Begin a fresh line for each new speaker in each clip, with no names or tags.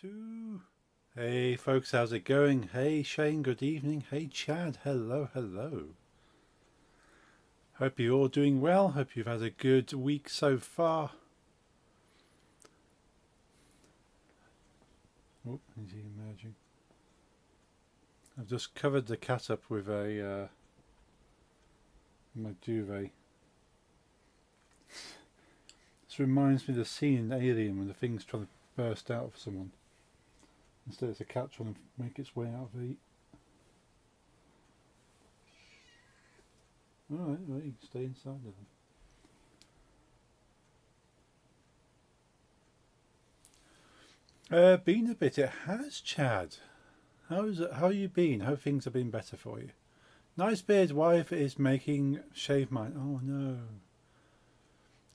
2. Hey folks, how's it going? Hey Shane, good evening. Hey Chad, hello, hello. Hope you're all doing well. Hope you've had a good week so far. Oh, is he emerging? I've just covered the cat up with my duvet. This reminds me of the scene in Alien when the thing's trying to burst out of someone. Instead it's a cat trying to make its way out of the... Alright, well, you can stay inside of them. Been a bit, it has, Chad. How you been? How things have been better for you? Nice beard wife is making shave mine. Oh no.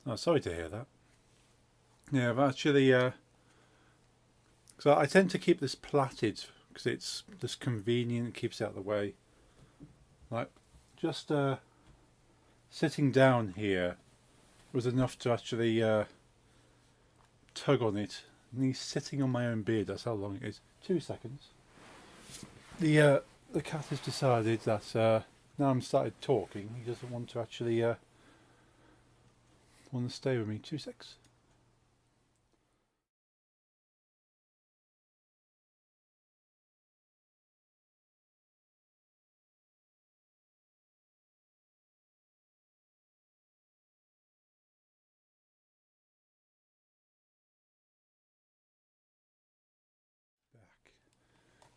Oh, sorry to hear that. Yeah, I've actually, so I tend to keep this plaited because it's just convenient, it keeps it out of the way. Like, just sitting down here was enough to actually tug on it. Me sitting on my own beard, that's how long it is. 2 seconds. The cat has decided that now I'm started talking, he doesn't want to actually want to stay with me. 2 seconds.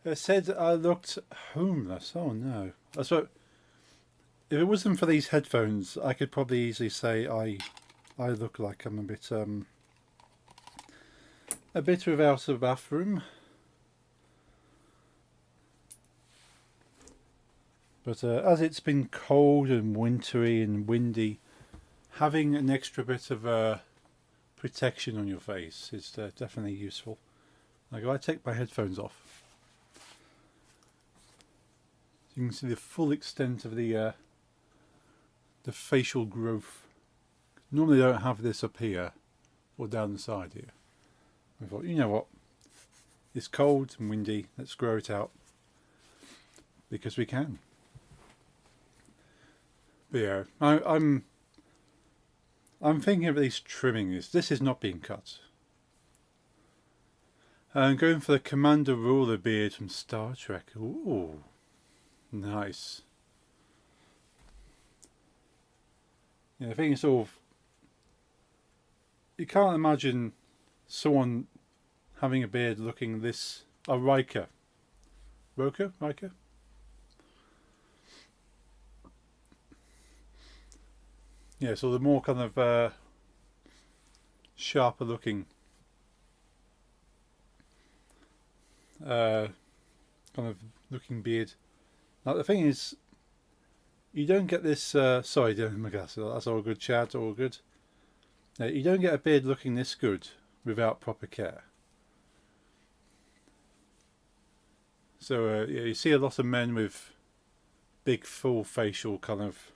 It said I looked homeless. Oh no. That's what. If it wasn't for these headphones, I could probably easily say I look like I'm a bit without a bathroom. But as it's been cold and wintry and windy, having an extra bit of protection on your face is definitely useful. Like if I take my headphones off, you can see the full extent of the facial growth. Normally I don't have this up here or down the side here. I thought, you know what? It's cold and windy. Let's grow it out because we can. But yeah, I'm thinking of at least trimming this. This is not being cut. I'm going for the Commander Ruler beard from Star Trek. Ooh, nice. Yeah, I think it's sort of... You can't imagine someone having a beard looking this... Oh, Riker. Riker? Yeah, so the more kind of sharper looking kind of looking beard. Now the thing is, you don't get this. Sorry, my glasses. That's all good, Chad. All good. You don't get a beard looking this good without proper care. So yeah, you see a lot of men with big, full facial kind of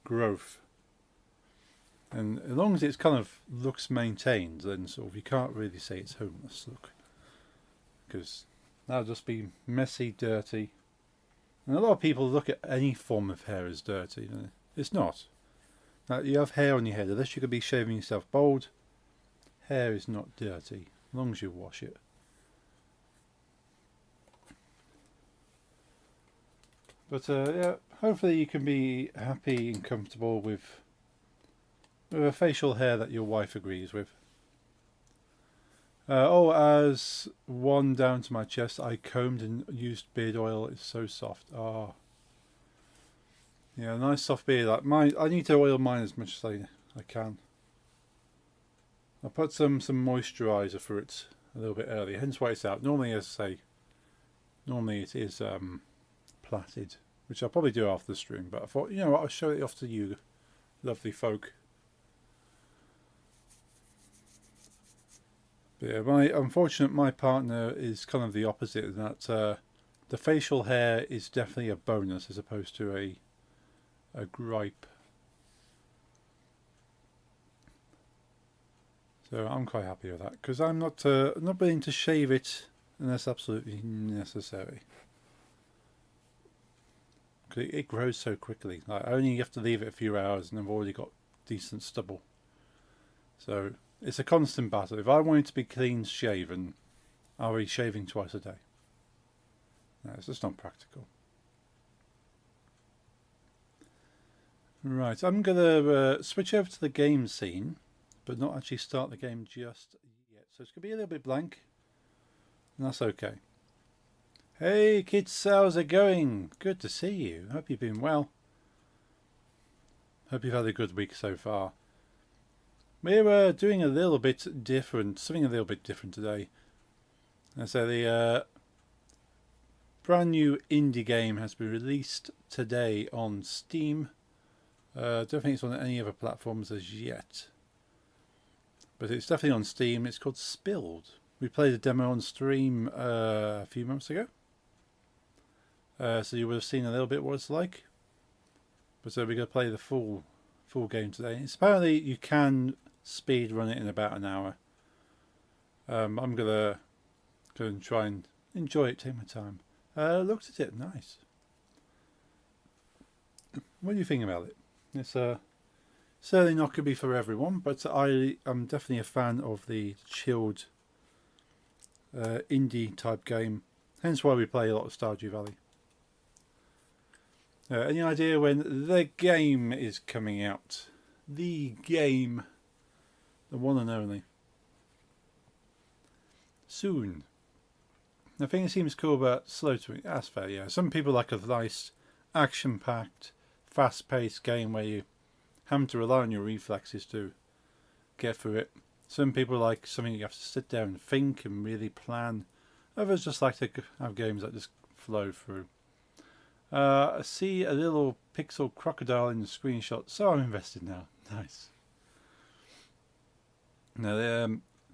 growth, and as long as it's kind of looks maintained, then sort of you can't really say it's homeless look, because that'll just be messy, dirty. And a lot of people look at any form of hair as dirty. It's not. You have hair on your head, unless you could be shaving yourself bald, hair is not dirty as long as you wash it. But yeah, hopefully you can be happy and comfortable with a facial hair that your wife agrees with. As one down to my chest, I combed and used beard oil. It's so soft. Oh, yeah, nice soft beard. Like mine, I need to oil mine as much as I can. I put some moisturiser for it a little bit earlier. Hence why it's out. Normally, as I say, normally it is plaited, which I'll probably do after the stream. But I thought, you know what, I'll show it off to you, lovely folk. But yeah, my partner is kind of the opposite in that the facial hair is definitely a bonus as opposed to a gripe. So I'm quite happy with that because I'm not willing to shave it unless absolutely necessary. Cause it grows so quickly. Like I only have to leave it a few hours and I've already got decent stubble. So it's a constant battle. If I wanted to be clean shaven, I'll be shaving twice a day. No, it's just not practical. Right, I'm going to switch over to the game scene, but not actually start the game just yet. So it's going to be a little bit blank, and that's okay. Hey kids, how's it going? Good to see you. Hope you've been well. Hope you've had a good week so far. We're doing a little bit different, something a little bit different today. So the brand new indie game has been released today on Steam. Don't think it's on any other platforms as yet, but it's definitely on Steam. It's called Spilled. We played a demo on stream a few months ago, so you would have seen a little bit what it's like. But we're going to play the full game today. It's apparently you can speed run it in about an hour. I'm going to go and try and enjoy it, take my time. Looked at it, nice. What do you think about it? It's certainly not going to be for everyone, but I am definitely a fan of the chilled indie type game. Hence why we play a lot of Stardew Valley. Any idea when the game is coming out? The game. The one and only. Soon. The thing that seems cool about slow to me, that's fair, yeah. Some people like a nice, action-packed, fast-paced game where you have to rely on your reflexes to get through it. Some people like something you have to sit down and think and really plan. Others just like to have games that just flow through. I see a little pixel crocodile in the screenshot, so I'm invested now. Nice. Now,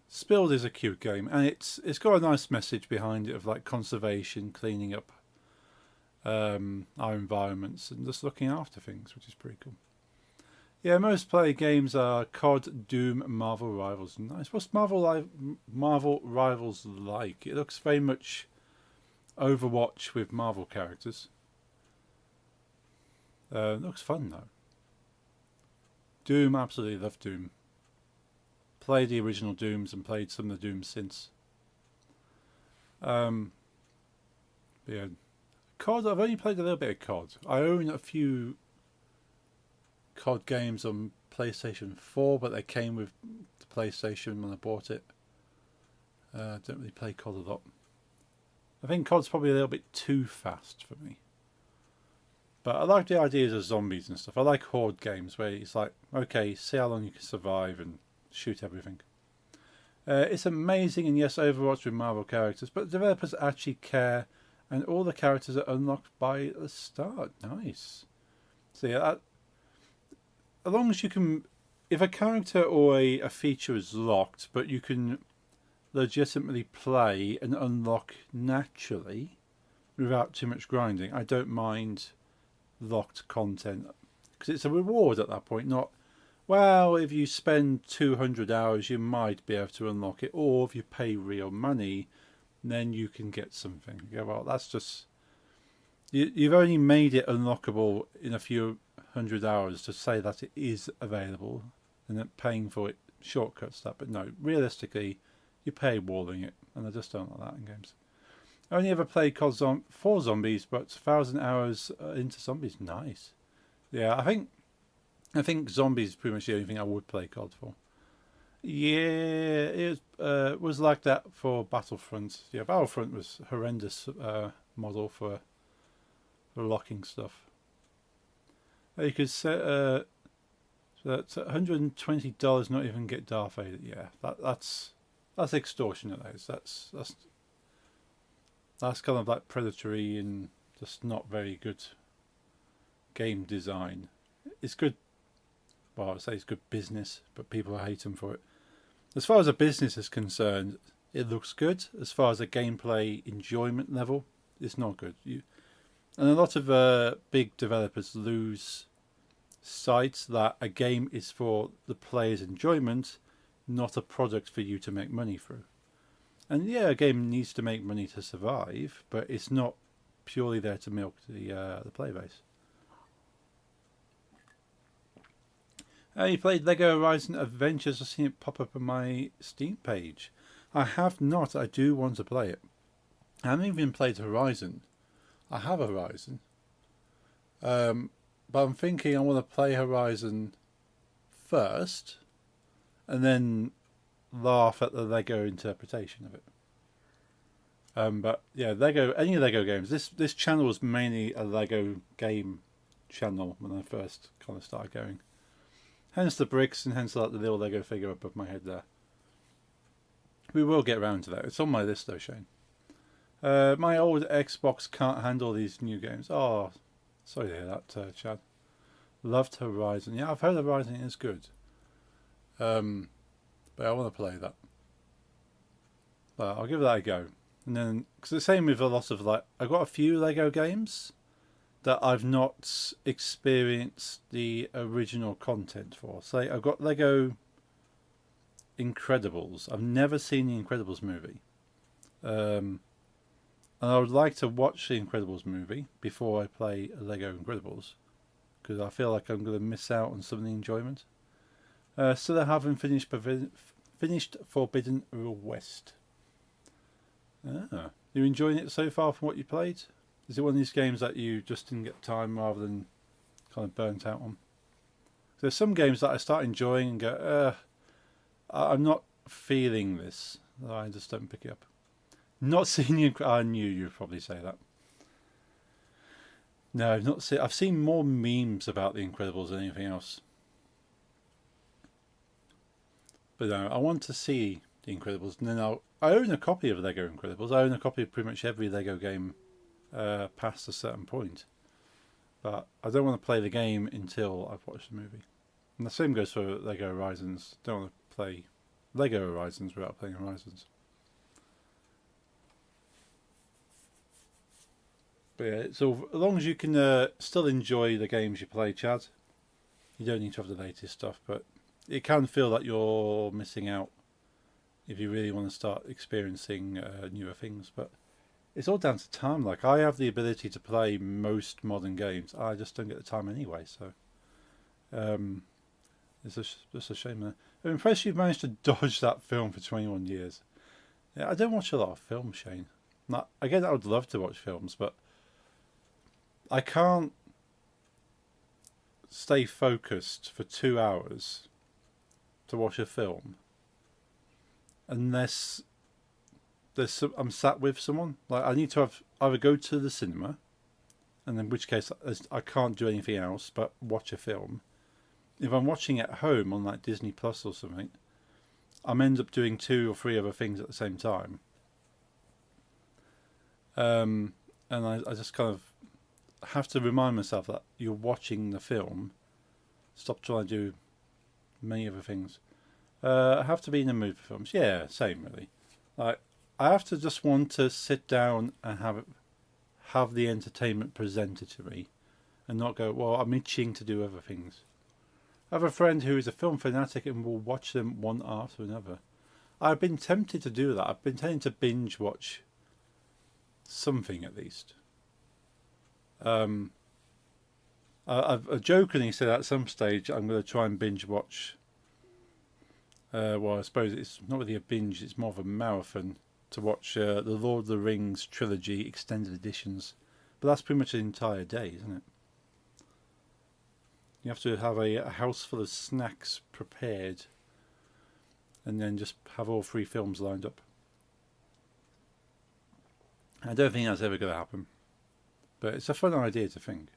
Spilled is a cute game, and it's got a nice message behind it of like conservation, cleaning up our environments, and just looking after things, which is pretty cool. Yeah, most play games are COD, Doom, Marvel Rivals. Nice. What's Marvel Rivals like? It looks very much Overwatch with Marvel characters. It looks fun though. Doom, absolutely love Doom. Played the original Dooms and played some of the Dooms since. Yeah, COD. I've only played a little bit of COD. I own a few COD games on PlayStation 4, but they came with the PlayStation when I bought it. Don't really play COD a lot. I think COD's probably a little bit too fast for me. But I like the ideas of zombies and stuff. I like horde games where it's like, okay, see how long you can survive and shoot everything. It's amazing, and yes, Overwatch with Marvel characters, but developers actually care, and all the characters are unlocked by the start. Nice. So yeah, as long as you can, if a character or a feature is locked, but you can legitimately play and unlock naturally without too much grinding, I don't mind locked content, because it's a reward at that point, not, well, if you spend 200 hours you might be able to unlock it, or if you pay real money then you can get something. Yeah, well, that's just, you've only made it unlockable in a few hundred hours to say that it is available, and then paying for it shortcuts that. But no, realistically you pay walling it, and I just don't like that in games. I only ever played COD 4 Zombies, but 1,000 hours into Zombies, nice. Yeah, I think Zombies is pretty much the only thing I would play COD for. Yeah, it was like that for Battlefront. Yeah, Battlefront was a horrendous model for locking stuff. You could set so that's $120, not even get Darth Vader. Yeah, that's extortionate. That's kind of like predatory and just not very good game design. It's good. Well, I'd say it's good business, but people hate them for it. As far as a business is concerned, it looks good. As far as a gameplay enjoyment level, it's not good. And a lot of big developers lose sight that a game is for the player's enjoyment, not a product for you to make money through. And yeah, a game needs to make money to survive, but it's not purely there to milk the player base. You played Lego Horizon Adventures. I've seen it pop up on my Steam page. I have not. I do want to play it. I haven't even played Horizon. I have Horizon. But I'm thinking I want to play Horizon first and then laugh at the Lego interpretation of it. But yeah, any Lego games. This channel was mainly a Lego game channel when I first kind of started going. Hence the bricks and hence like the little Lego figure above my head there. We will get around to that. It's on my list though, Shane. My old Xbox can't handle these new games. Oh, sorry to hear that, Chad. Loved Horizon. Yeah, I've heard Horizon is good. But I want to play that. But I'll give that a go. And then, because the same with a lot of I've got a few Lego games that I've not experienced the original content for. So I've got Lego Incredibles. I've never seen the Incredibles movie. And I would like to watch the Incredibles movie before I play Lego Incredibles, because I feel like I'm going to miss out on some of the enjoyment. Still I haven't finished Forbidden West. You enjoying it so far from what you played? Is it one of these games that you just didn't get time rather than kind of burnt out on? There's some games that I start enjoying and go, I'm not feeling this. I just don't pick it up. Not seen you. I knew you'd probably say that. No, I've not seen. I've seen more memes about the Incredibles than anything else. But no, I want to see the Incredibles, and then I own a copy of Lego Incredibles. I own a copy of pretty much every Lego game past a certain point. But I don't want to play the game until I've watched the movie. And the same goes for Lego Horizons. Don't want to play Lego Horizons without playing Horizons. But yeah, so as long as you can still enjoy the games you play, Chad, you don't need to have the latest stuff, but it can feel like you're missing out if you really want to start experiencing newer things. But it's all down to time. Like, I have the ability to play most modern games. I just don't get the time anyway, so it's just a shame. I'm impressed you've managed to dodge that film for 21 years. Yeah, I don't watch a lot of films, Shane. Again, I would love to watch films, but I can't stay focused for 2 hours to watch a film unless I'm sat with someone. Like, I need to either go to the cinema, and in which case I can't do anything else but watch a film. If I'm watching it at home on like Disney Plus or something, I'm end up doing 2 or 3 other things at the same time. And I just kind of have to remind myself that you're watching the film. Stop trying to do many other things. I have to be in the mood for films. Yeah, same really. Like, I have to just want to sit down and have the entertainment presented to me, and not go, well, I'm itching to do other things. I have a friend who is a film fanatic and will watch them one after another. I've been tempted to do that. I've been tempted to binge watch something at least. I've jokingly said at some stage I'm going to try and binge watch. Well, I suppose it's not really a binge, it's more of a marathon to watch the Lord of the Rings trilogy extended editions. But that's pretty much an entire day, isn't it? You have to have a house full of snacks prepared and then just have all 3 films lined up. I don't think that's ever going to happen. But it's a fun idea to think.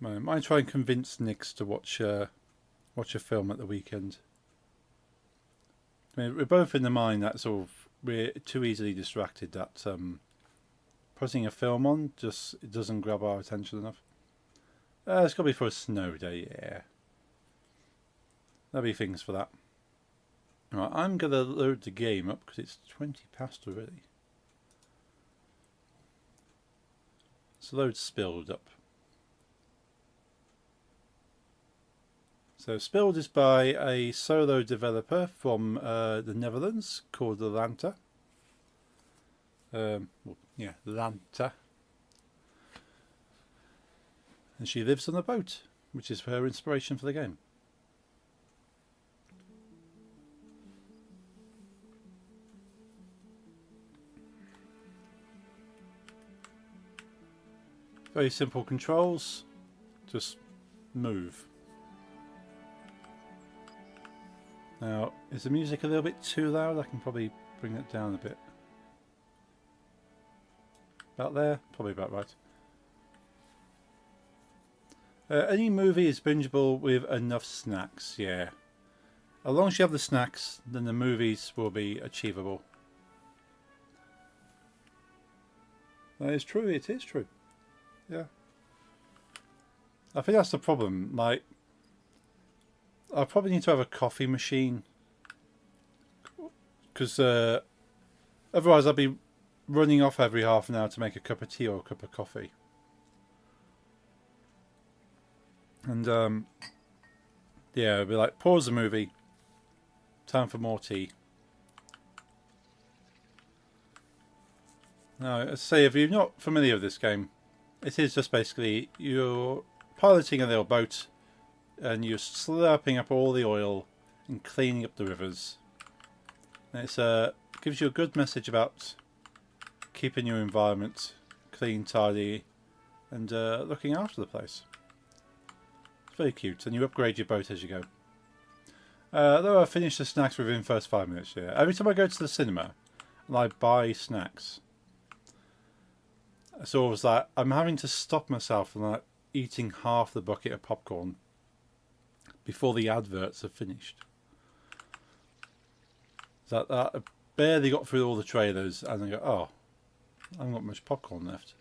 I might try and convince Nix to watch a film at the weekend. I mean, we're both in the mind that sort of we're too easily distracted that putting a film on it doesn't grab our attention enough. It's got to be for a snow day, yeah. There'll be things for that. Right, I'm going to load the game up because it's 20 past already. So load spilled up. So Spilled is by a solo developer from the Netherlands called Lanta. Lanta. And she lives on a boat, which is her inspiration for the game. Very simple controls, just move. Now, is the music a little bit too loud? I can probably bring it down a bit. About there? Probably about right. Any movie is bingeable with enough snacks, yeah. As long as you have the snacks, then the movies will be achievable. That is true, it is true. Yeah. I think that's the problem. Like, I probably need to have a coffee machine. Because otherwise I'd be running off every half an hour to make a cup of tea or a cup of coffee. And yeah, it'd be like, pause the movie, time for more tea. Now, as I say, if you're not familiar with this game, it is just basically you're piloting a little boat and you're slurping up all the oil and cleaning up the rivers. And it gives you a good message about keeping your environment clean, tidy, and looking after the place. It's very cute, and you upgrade your boat as you go. Though I finish the snacks within the first 5 minutes, yeah. Every time I go to the cinema and I buy snacks, it's always like I'm having to stop myself from like eating half the bucket of popcorn before the adverts are finished. So I barely got through all the trailers and I go, oh, I haven't got much popcorn left.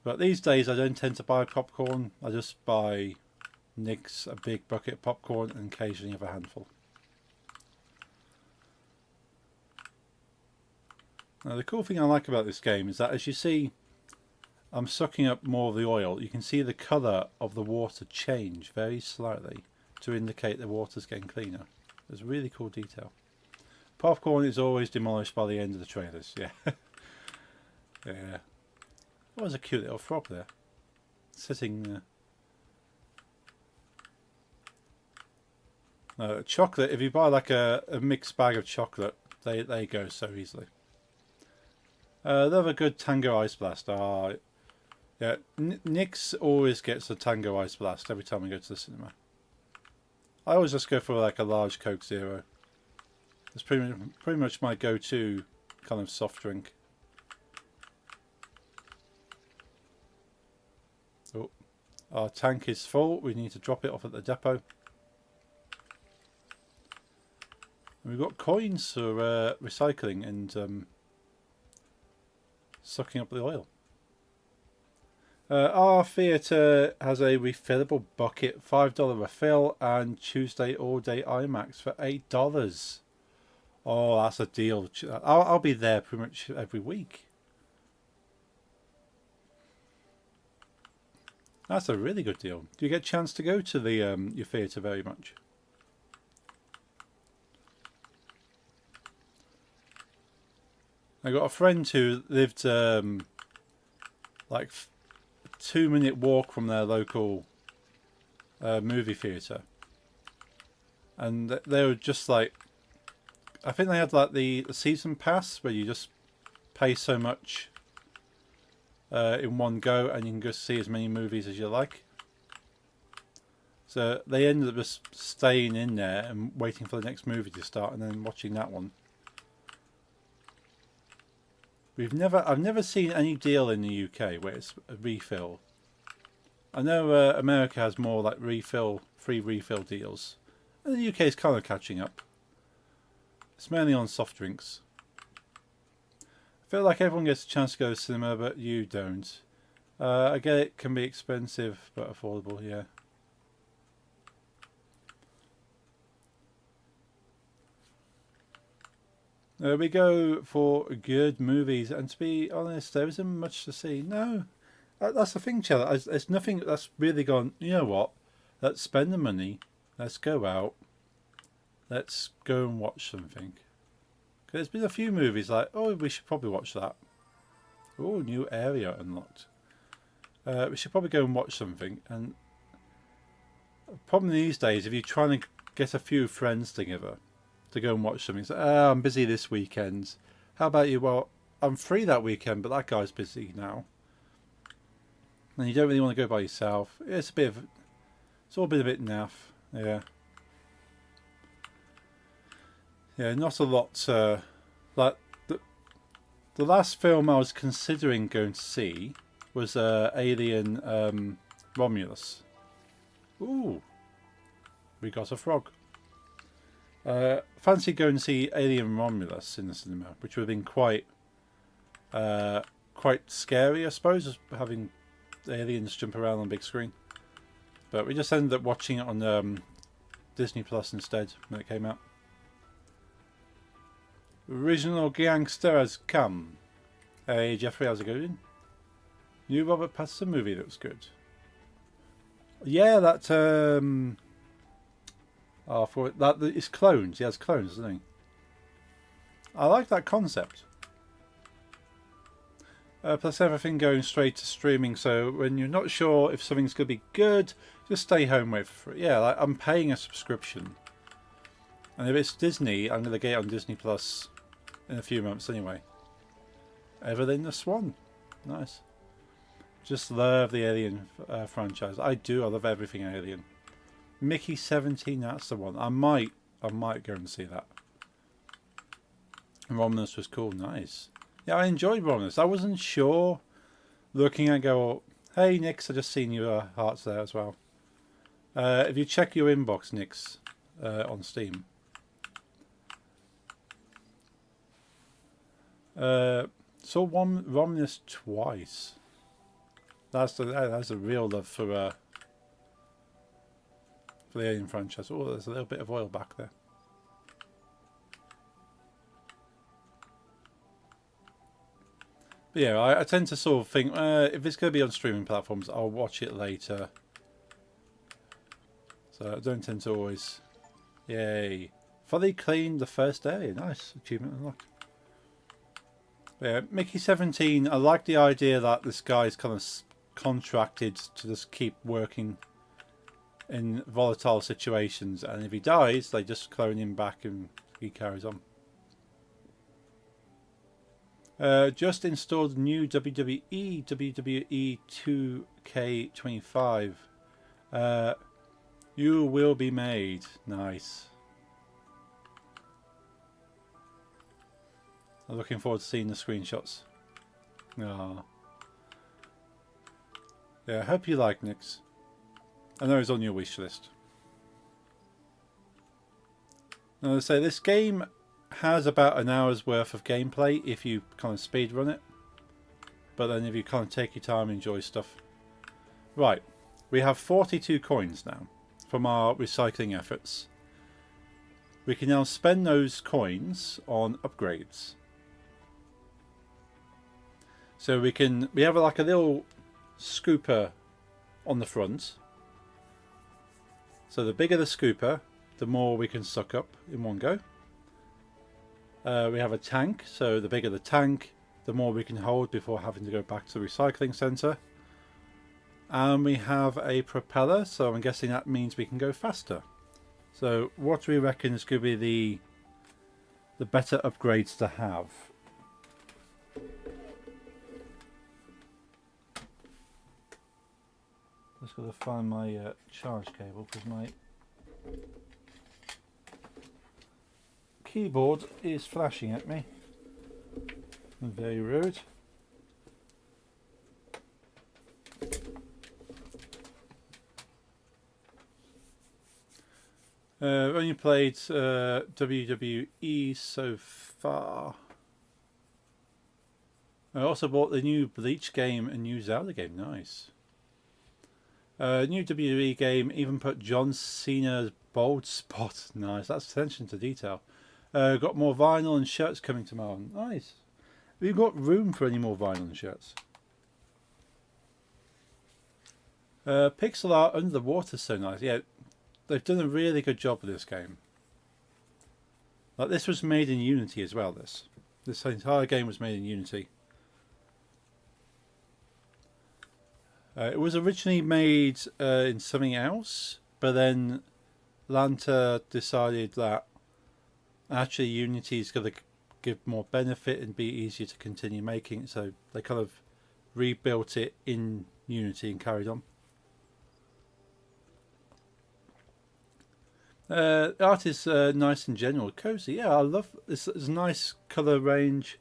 But these days I don't tend to buy popcorn. I just buy Nick's, a big bucket of popcorn, and occasionally have a handful. Now the cool thing I like about this game is that, as you see, I'm sucking up more of the oil. You can see the colour of the water change very slightly to indicate the water's getting cleaner. It's a really cool detail. Popcorn is always demolished by the end of the trailers, yeah. Yeah. Oh, there's a cute little frog there. Sitting chocolate, if you buy like a mixed bag of chocolate, they go so easily. They have a good Tango Ice Blast. Yeah, Nick's always gets a Tango Ice Blast every time we go to the cinema. I always just go for like a large Coke Zero. It's pretty much my go-to kind of soft drink. Oh, our tank is full. We need to drop it off at the depot. And we've got coins for recycling and sucking up the oil. Our theatre has a refillable bucket, $5 refill, and Tuesday all-day IMAX for $8. Oh, that's a deal. I'll be there pretty much every week. That's a really good deal. Do you get a chance to go to the your theatre very much? I got a friend who lived like 2-minute walk from their local movie theatre, and they were just like, I think they had like the season pass where you just pay so much in one go and you can just see as many movies as you like. So they ended up just staying in there and waiting for the next movie to start and then watching that one. I've never seen any deal in the UK where it's a refill. I know America has more like free refill deals, and the UK is kind of catching up. It's mainly on soft drinks. I feel like everyone gets a chance to go to the cinema, but you don't. I get it can be expensive, but affordable, yeah. We go for good movies, and to be honest, there isn't much to see. No, that's the thing, Chella. There's nothing that's really gone, you know what, let's spend the money, Let's go out. Let's go and watch something. There's been a few movies like, oh, we should probably watch that. Oh, new area unlocked. We should probably go and watch something. And the problem these days, if you're trying to get a few friends together to go and watch something, it's like, oh, I'm busy this weekend. How about you? Well, I'm free that weekend, but that guy's busy now. And you don't really want to go by yourself. It's all been a bit naff. Yeah. Yeah, not a lot. Like the last film I was considering going to see was Alien Romulus. Ooh, we got a frog. Fancy going to see Alien Romulus in the cinema, which would have been quite scary, I suppose, having aliens jump around on a big screen. But we just ended up watching it on Disney Plus instead when it came out. Original Gangster has come. Hey Jeffrey, how's it going? New Robert Pattinson movie looks good. Yeah, that it's clones. He has clones, doesn't he? I like that concept. Plus everything going straight to streaming, so when you're not sure if something's going to be good, just stay home with it for free. Yeah, like I'm paying a subscription. And if it's Disney, I'm going to get it on Disney Plus in a few months anyway. Evelyn the Swan. Nice. Just love the Alien franchise. I do. I love everything Alien. Mickey 17, that's the one. I might go and see that. Romulus was cool. Nice. Yeah, I enjoyed Romulus. I wasn't sure. Looking and go, hey Nix, I just seen your hearts there as well. If you check your inbox, Nix, on Steam. Saw Romulus twice. That's a real love for the Alien franchise. Oh, there's a little bit of oil back there. But yeah, I tend to sort of think, if it's going to be on streaming platforms, I'll watch it later. So I don't tend to always... Yay. Fully cleaned the first day. Nice. Achievement unlocked. Yeah, Mickey 17, I like the idea that this guy's kind of contracted to just keep working in volatile situations. And if he dies, they just clone him back and he carries on. Just installed new WWE 2K25. You will be made. Nice. I'm looking forward to seeing the screenshots. Oh. Yeah, I hope you like Nix. I know it's on your wish list. Now, to say this game has about an hour's worth of gameplay if you kind of speed run it, but then if you kind of take your time and enjoy stuff. Right, we have 42 coins now from our recycling efforts. We can now spend those coins on upgrades. So we have like a little scooper on the front. So the bigger the scooper, the more we can suck up in one go. We have a tank, so the bigger the tank, the more we can hold before having to go back to the recycling centre. And we have a propeller, so I'm guessing that means we can go faster. So what do we reckon is going to be the better upgrades to have? Just got to find my charge cable because my keyboard is flashing at me. Very rude. Only played WWE so far. I also bought the new Bleach game and new Zelda game. Nice. New WWE game even put John Cena's bold spot. Nice. That's attention to detail. Got more vinyl and shirts coming tomorrow. Nice. Have you got room for any more vinyl and shirts? Pixel art under the water, so nice. Yeah, they've done a really good job with this game. Like, this was made in Unity as well. This entire game was made in Unity. It was originally made in something else, but then Lanta decided that actually Unity is going to give more benefit and be easier to continue making, so they kind of rebuilt it in Unity and carried on. Art is nice in general, cozy. Yeah, I love this. It's a nice color range.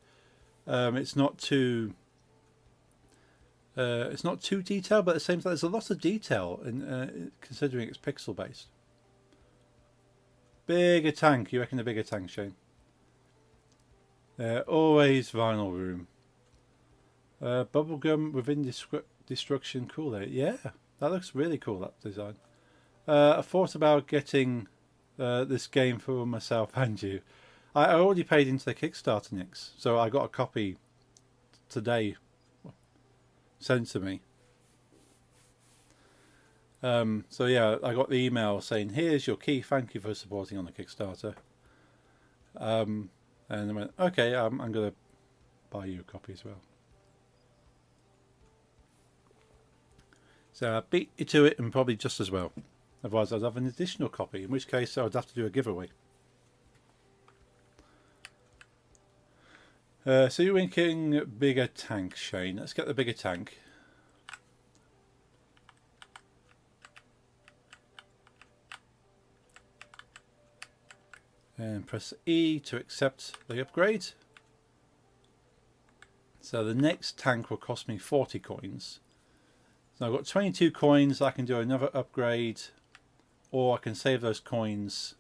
It's not too detailed, but at the same time, there's a lot of detail in considering it's pixel based. Bigger tank. You reckon a bigger tank, Shane? Always vinyl room. Bubblegum within destruction. Cool there. Yeah, that looks really cool, that design. I thought about getting this game for myself and you. I already paid into the Kickstarter, Nix, so I got a copy today sent to me. So yeah, I got the email saying, "Here's your key. Thank you for supporting on the Kickstarter." And I went, "Okay, I'm going to buy you a copy as well." So I beat you to it, and probably just as well. Otherwise, I'd have an additional copy, in which case I would have to do a giveaway. So you're thinking bigger tank, Shane. Let's get the bigger tank. And press E to accept the upgrade. So the next tank will cost me 40 coins. So I've got 22 coins. I can do another upgrade, or I can save those coins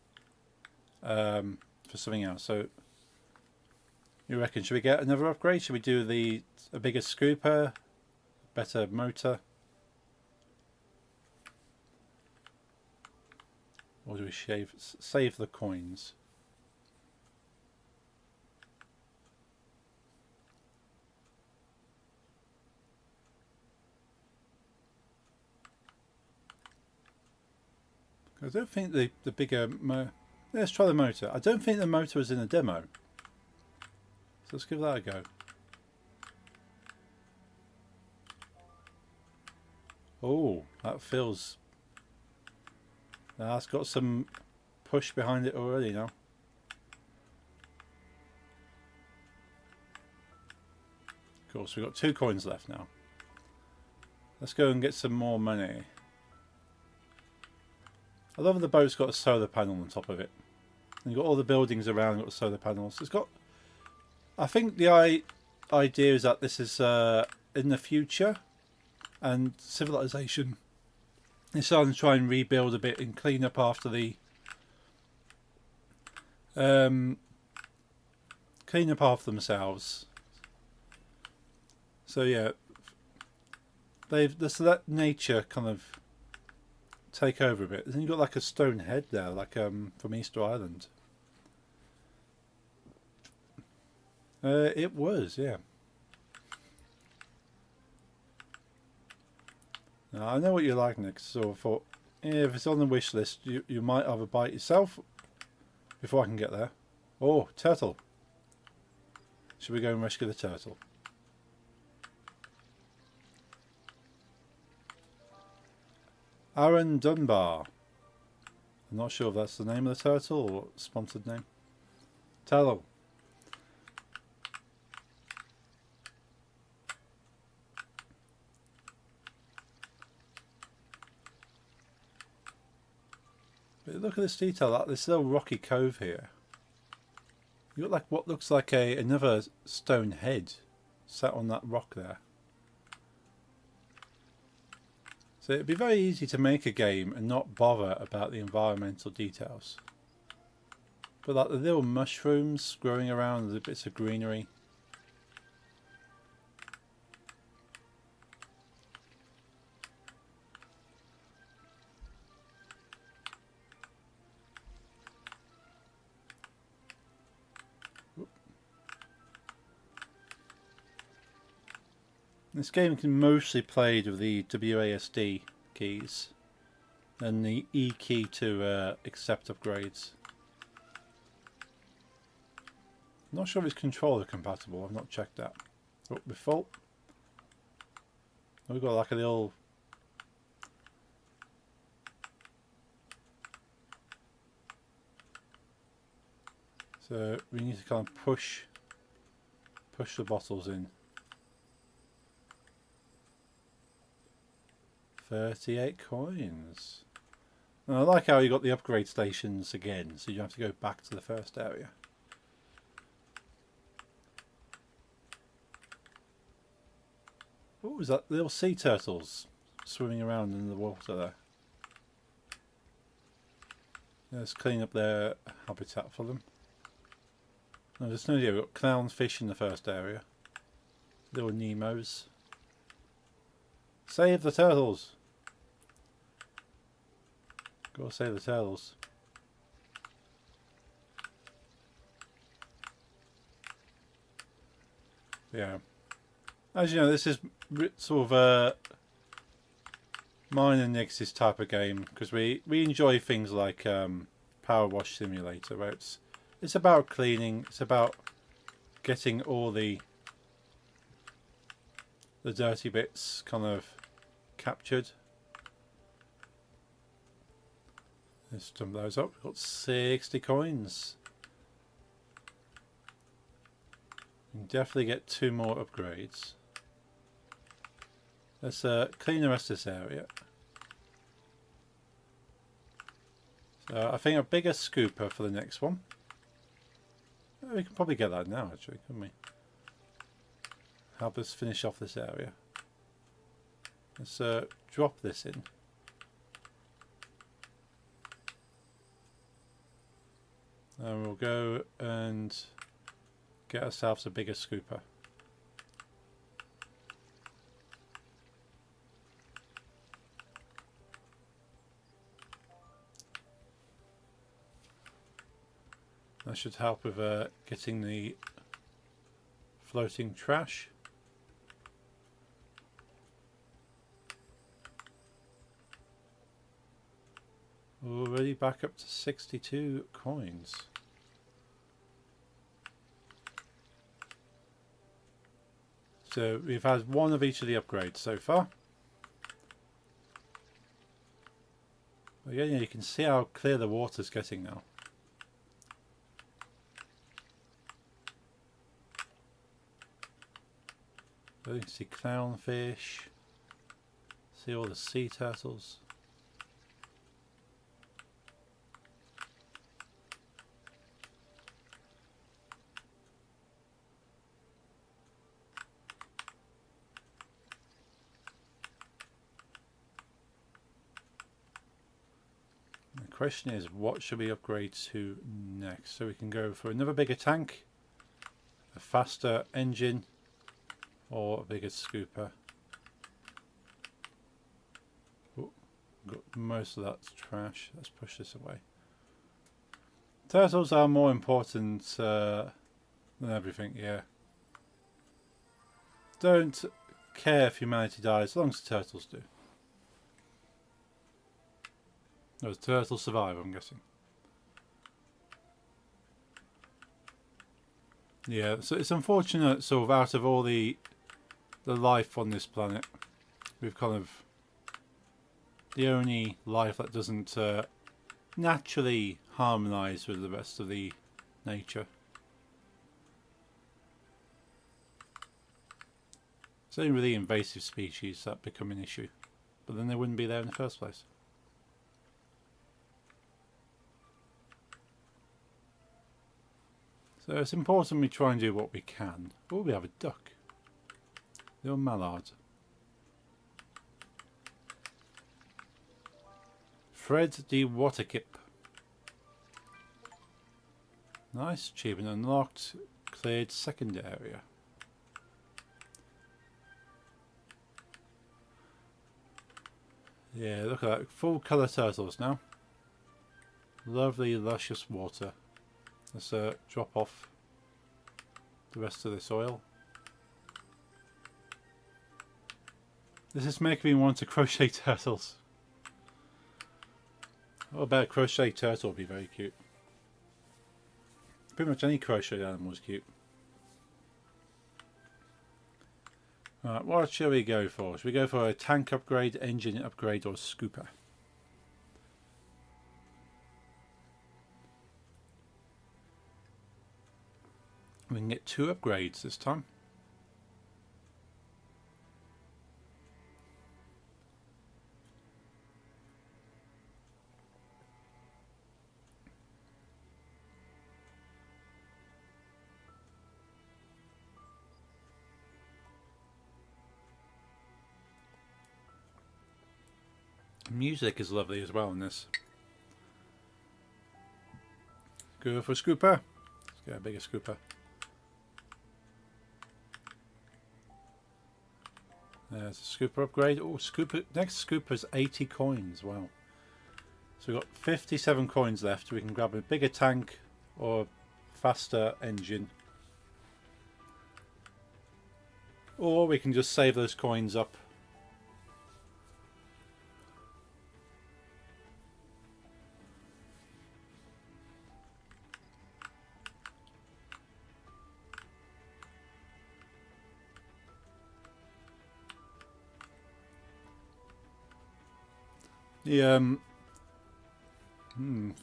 for something else. So you reckon, should we get another upgrade? Should we do a bigger scooper, better motor? Or do we save the coins? I don't think the bigger... Let's try the motor. I don't think the motor was in the demo. So let's give that a go. Oh, that feels... That's got some push behind it already now. Of course, we've got 2 coins left now. Let's go and get some more money. I love the boat's got a solar panel on top of it. And you've got all the buildings around, got the solar panels. It's got... I think the idea is that this is in the future, and civilization is starting to try and rebuild a bit and clean up after the clean up after themselves. So yeah, they've just let nature kind of take over a bit. Then you've got like a stone head there, like from Easter Island. It was, yeah. Now, I know what you like, Nick, so I thought, yeah, if it's on the wish list, you might have a bite yourself before I can get there. Oh, turtle. Should we go and rescue the turtle? Aaron Dunbar. I'm not sure if that's the name of the turtle or sponsored name. Turtle. But look at this detail, this little rocky cove here. You got like what looks like another stone head sat on that rock there. So it'd be very easy to make a game and not bother about the environmental details. But like the little mushrooms growing around, the bits of greenery. This game can mostly be played with the WASD keys. and the E key to accept upgrades. I'm not sure if it's controller compatible. I've not checked that. Oh, default. We've got like a little. So we need to kind of push the bottles in. 38 coins. And I like how you got the upgrade stations again, so you have to go back to the first area. What was that? Little sea turtles swimming around in the water there. Let's clean up their habitat for them. No, there's no idea. We've got clownfish in the first area. Little Nemos. Save the turtles! Gotta save the turtles. Yeah. As you know, this is sort of mine and Nix's type of game, because we enjoy things like Power Wash Simulator, where it's about cleaning, it's about getting all the dirty bits kind of captured. Let's dump those up. We've got 60 coins. We can definitely get 2 more upgrades. Let's clean the rest of this area. So I think a bigger scooper for the next one. We can probably get that now, actually, couldn't we? Help us finish off this area. Let's drop this in. And we'll go and get ourselves a bigger scooper. That should help with getting the floating trash. Already back up to 62 coins. So we've had 1 of each of the upgrades so far. Again, you can see how clear the water's getting now. You can see clownfish, see all the sea turtles. The question is, what should we upgrade to next? So we can go for another bigger tank, a faster engine, or a bigger scooper. Ooh, got most of that's trash. Let's push this away. Turtles are more important than everything, yeah. Don't care if humanity dies as long as the turtles do. Those turtles survive, I'm guessing. Yeah, so it's unfortunate, sort of, out of all the life on this planet, we've kind of the only life that doesn't naturally harmonise with the rest of the nature. It's only really invasive species that become an issue, but then they wouldn't be there in the first place. So it's important we try and do what we can. Oh, we have a duck. Little mallard. Fred the Waterkip. Nice, achievement unlocked. Cleared second area. Yeah, look at that. Full colour turtles now. Lovely, luscious water. Let's drop off the rest of this oil. This is making me want to crochet turtles. What about a crochet turtle? Would be very cute. Pretty much any crochet animal is cute. Alright, what shall we go for? Should we go for a tank upgrade, engine upgrade, or scooper? We can get 2 upgrades this time. Music is lovely as well in this. Go for a scooper. Let's get a bigger scooper. There's a scooper upgrade. Oh, scooper! Next scooper is 80 coins. Wow. So we've got 57 coins left. We can grab a bigger tank or faster engine. Or we can just save those coins up.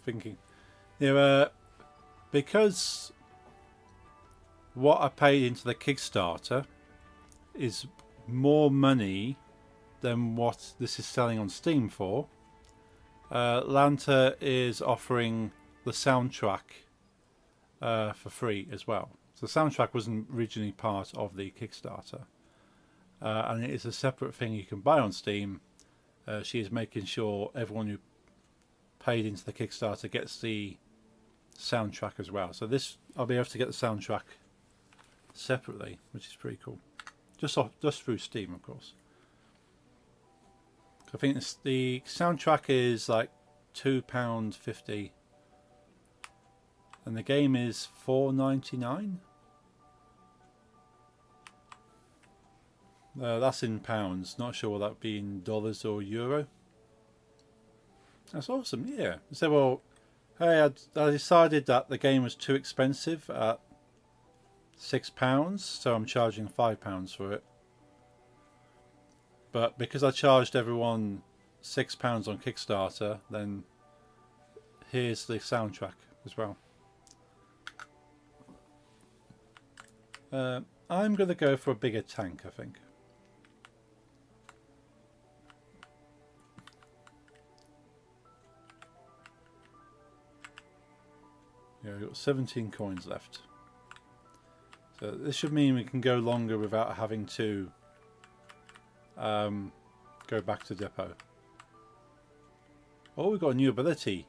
Thinking. Because what I paid into the Kickstarter is more money than what this is selling on Steam for. Lanta is offering the soundtrack for free as well. So the soundtrack wasn't originally part of the Kickstarter, and it is a separate thing you can buy on Steam. She is making sure everyone who paid into the Kickstarter gets the soundtrack as well. So this, I'll be able to get the soundtrack separately, which is pretty cool. Just through Steam, of course. I think the soundtrack is like £2.50, and the game is £4.99. That's in pounds. Not sure what that would be in dollars or euro. That's awesome. Yeah. So, well, hey, I decided that the game was too expensive at £6, so I'm charging £5 for it. But because I charged everyone £6 on Kickstarter, then here's the soundtrack as well. I'm going to go for a bigger tank, I think. Yeah, we've got 17 coins left. So this should mean we can go longer without having to go back to depot. Oh, we've got a new ability.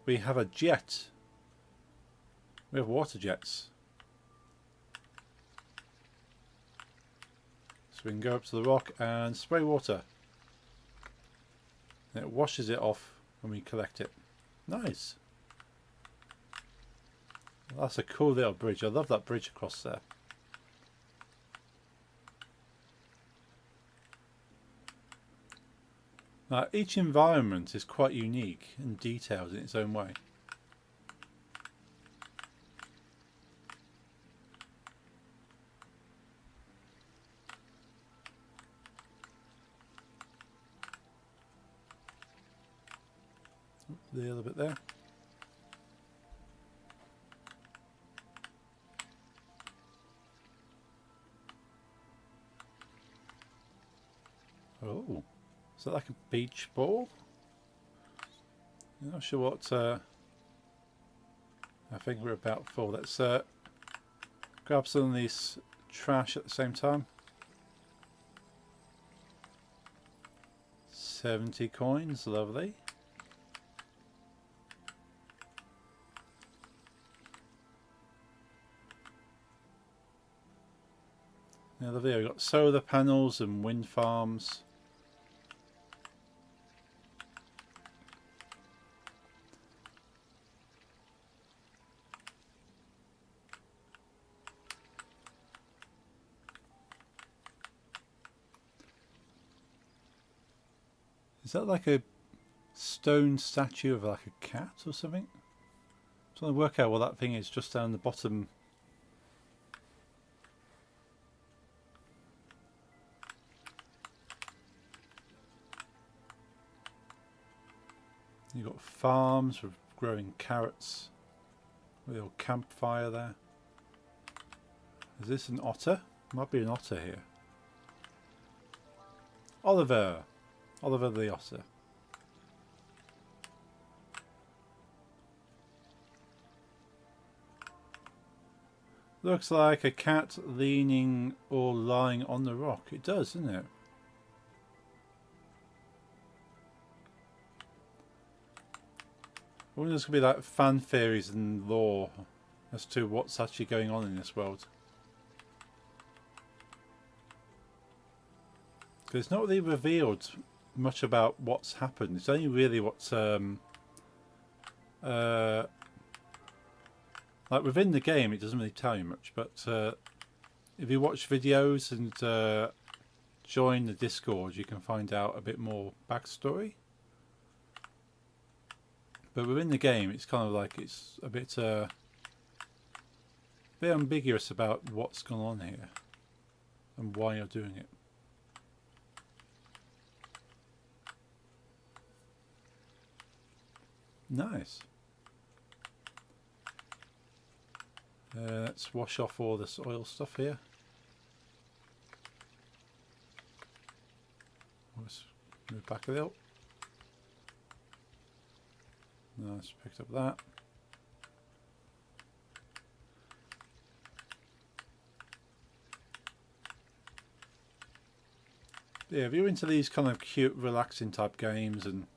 We have a jet. We have water jets. So we can go up to the rock and spray water. And it washes it off when we collect it. Nice. That's a cool little bridge. I love that bridge across there. Now, each environment is quite unique and detailed in its own way. The other bit there. Oh, is that like a beach ball? I'm not sure what I think we're about for. Let's grab some of these trash at the same time. 70 coins, lovely. Now lovely, we've got solar panels and wind farms. Is that like a stone statue of like a cat or something. I'm trying to work out what that thing is just down the bottom. You've got farms with growing carrots. A little campfire there. Is this an otter? Might be an otter here. Oliver. Oliver the otter. Looks like a cat leaning or lying on the rock. It does, doesn't it? I wonder if there's going to be like fan theories and lore as to what's actually going on in this world. Because it's not really revealed much about what's happened. It's only really what's like within the game it doesn't really tell you much, but if you watch videos and join the Discord you can find out a bit more backstory. But within the game it's kind of like it's a bit ambiguous about what's gone on here and why you're doing it. Nice. Let's wash off all this oil stuff here. Let's move back a little. Nice, picked up that. Yeah, if you're into these kind of cute, relaxing type games and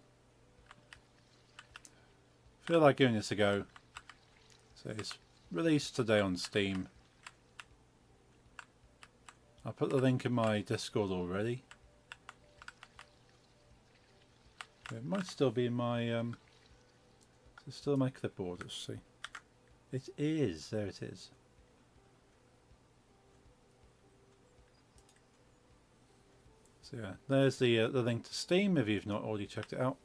feel like giving this a go, so it's released today on Steam. I'll put the link in my Discord already. It might still be in my is it still in my clipboard? Let's see. It is. There it is. So yeah, there's the link to Steam if you've not already checked it out.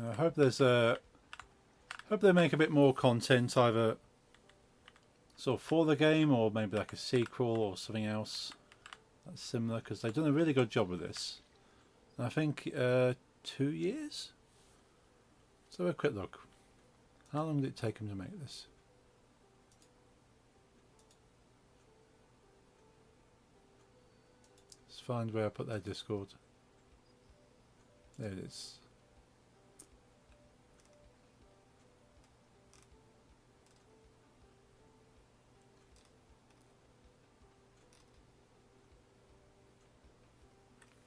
I hope there's hope they make a bit more content, either sort of for the game or maybe like a sequel or something else that's similar, because they've done a really good job with this. And I think 2 years. Let's have a quick look. How long did it take them to make this? Let's find where I put their Discord. There it is.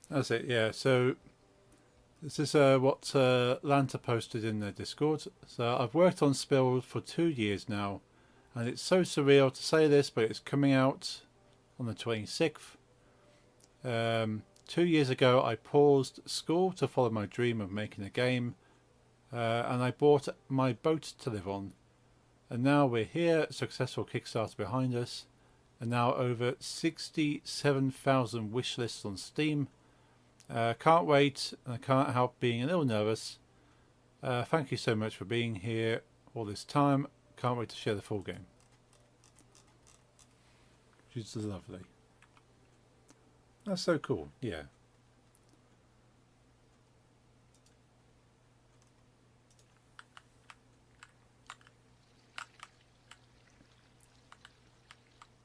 That's it, yeah. So this is what Lanta posted in their Discord. So I've worked on Spill for 2 years now, and it's so surreal to say this, but it's coming out on the 26th. 2 years ago I paused school to follow my dream of making a game, and I bought my boat to live on. And now we're here, successful Kickstarter behind us, and now over 67,000 wish lists on Steam. Can't wait, and I can't help being a little nervous. Thank you so much for being here all this time. Can't wait to share the full game. Which is lovely. That's so cool, yeah.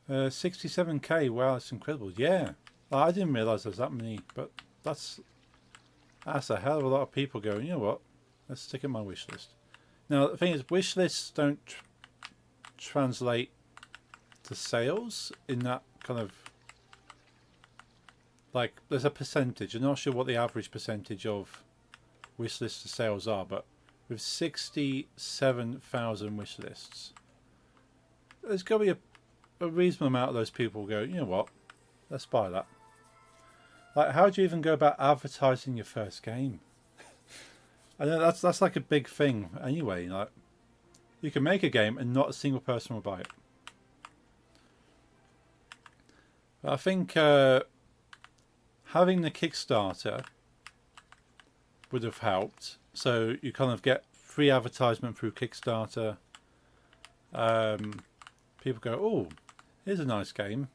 Uh, 67k, wow, that's incredible. Yeah, I didn't realise there was that many, but that's a hell of a lot of people going, you know what, let's stick it in my wish list. Now the thing is, wish lists don't translate to sales in that kind of, like, there's a percentage. I'm not sure what the average percentage of wish lists to sales are, but with 67,000 wish lists, there's got to be a reasonable amount of those people go, you know what, let's buy that. Like, how do you even go about advertising your first game? I know that's like a big thing anyway. Like, you can make a game and not a single person will buy it. But I think having the Kickstarter would have helped. So you kind of get free advertisement through Kickstarter. People go, oh, here's a nice game.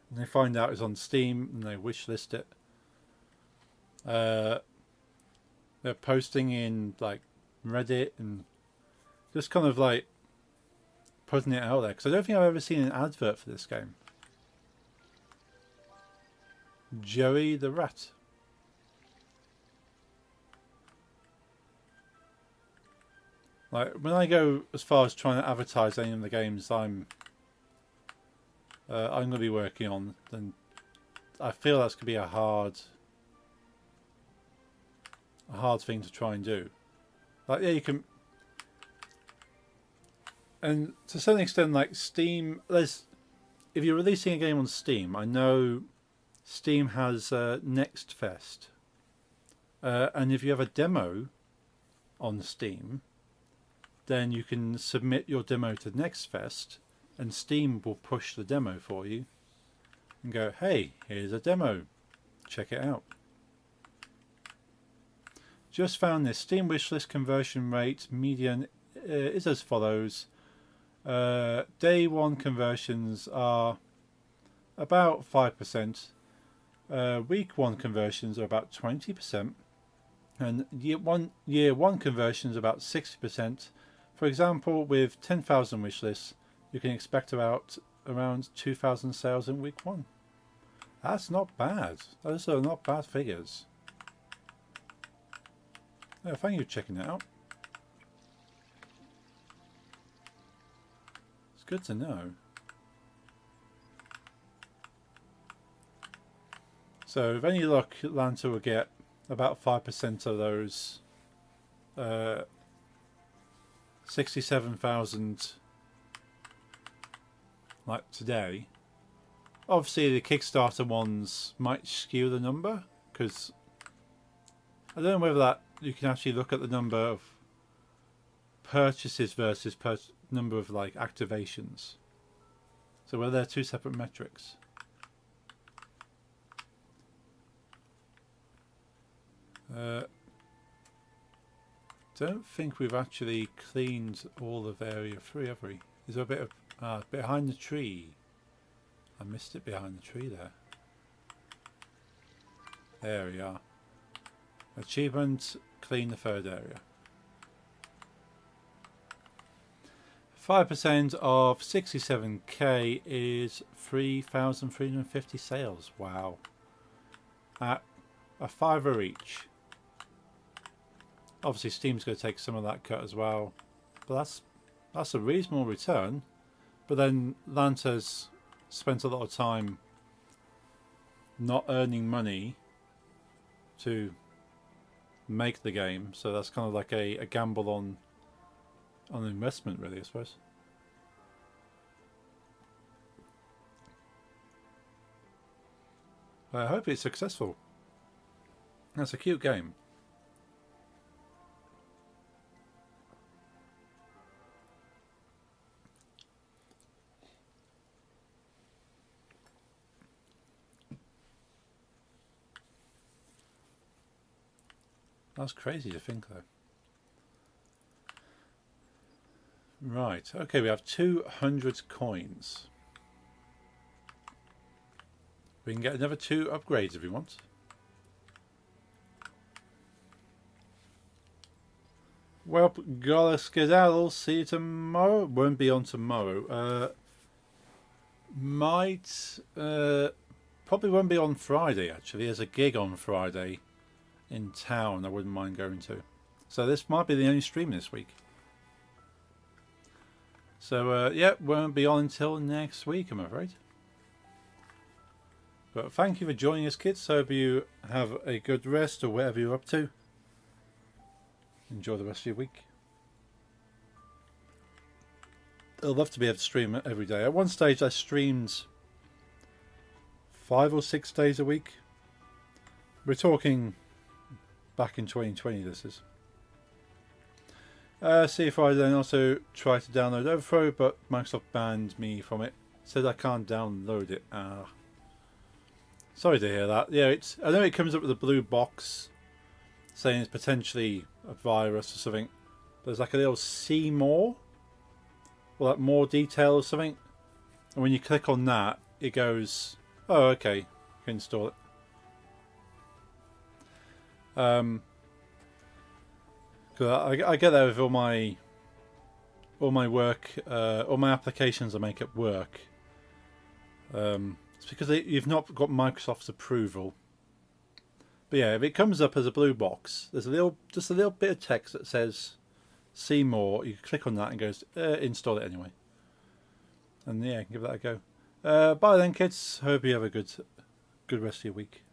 And they find out it's on Steam and they wishlist it. They're posting in like Reddit and just kind of like putting it out there. Because I don't think I've ever seen an advert for this game. Joey the Rat. Like, when I go as far as trying to advertise any of the games I'm going to be working on, then I feel that's going to be a hard thing to try and do. Like, yeah, you can, and to a certain extent, like Steam, if you're releasing a game on Steam, I know Steam has Next Fest, and if you have a demo on Steam, then you can submit your demo to Next Fest, and Steam will push the demo for you and go, hey, here's a demo, check it out. Just found this Steam wishlist conversion rate median is as follows. Day one conversions are about 5%. Week one conversions are about 20%. And year one conversions are about 60%. For example, with 10,000 wishlists, you can expect around 2,000 sales in week one. That's not bad. Those are not bad figures. Oh, thank you for checking it out. It's good to know. So, with any luck, Atlanta will get about 5% of those 67,000 like today. Obviously, the Kickstarter ones might skew the number because I don't know whether that you can actually look at the number of purchases versus number of like activations. So whether they're two separate metrics. Don't think we've actually cleaned all of Area 3, have we? Is there a bit of behind the tree? I missed it behind the tree there. There we are. Achievement, clean the third area. 5% of 67k is 3,350 sales. Wow. At a $5 each. Obviously Steam's going to take some of that cut as well. But that's a reasonable return. But then Lanta's spent a lot of time not earning money to make the game, so that's kind of like a gamble on investment, really, I suppose. I hope it's successful. That's a cute game. That's crazy to think, though. Right, okay, we have 200 coins. We can get another 2 upgrades if we want. Well, gotta skedaddle. See you tomorrow. Won't be on tomorrow. Probably won't be on Friday, actually. There's a gig on Friday in town I wouldn't mind going to. So this might be the only stream this week. So, yeah, won't be on until next week, I'm afraid. But thank you for joining us, kids. Hope you have a good rest or whatever you're up to. Enjoy the rest of your week. I'd love to be able to stream every day. At one stage, I streamed 5 or 6 days a week. We're talking back in 2020. This is. See if I then also try to download Overthrow, but Microsoft banned me from it. Said I can't download it. Sorry to hear that. Yeah, I know it comes up with a blue box saying it's potentially a virus or something. There's like a little see more, or like more detail or something. And when you click on that, it goes, oh, okay, you can install it. I get that with all my work, all my applications I make at work. It's because you've not got Microsoft's approval. But yeah, if it comes up as a blue box, there's just a little bit of text that says "See more." You click on that and it goes install it anyway. And yeah, give that a go. Bye then, kids. Hope you have a good rest of your week.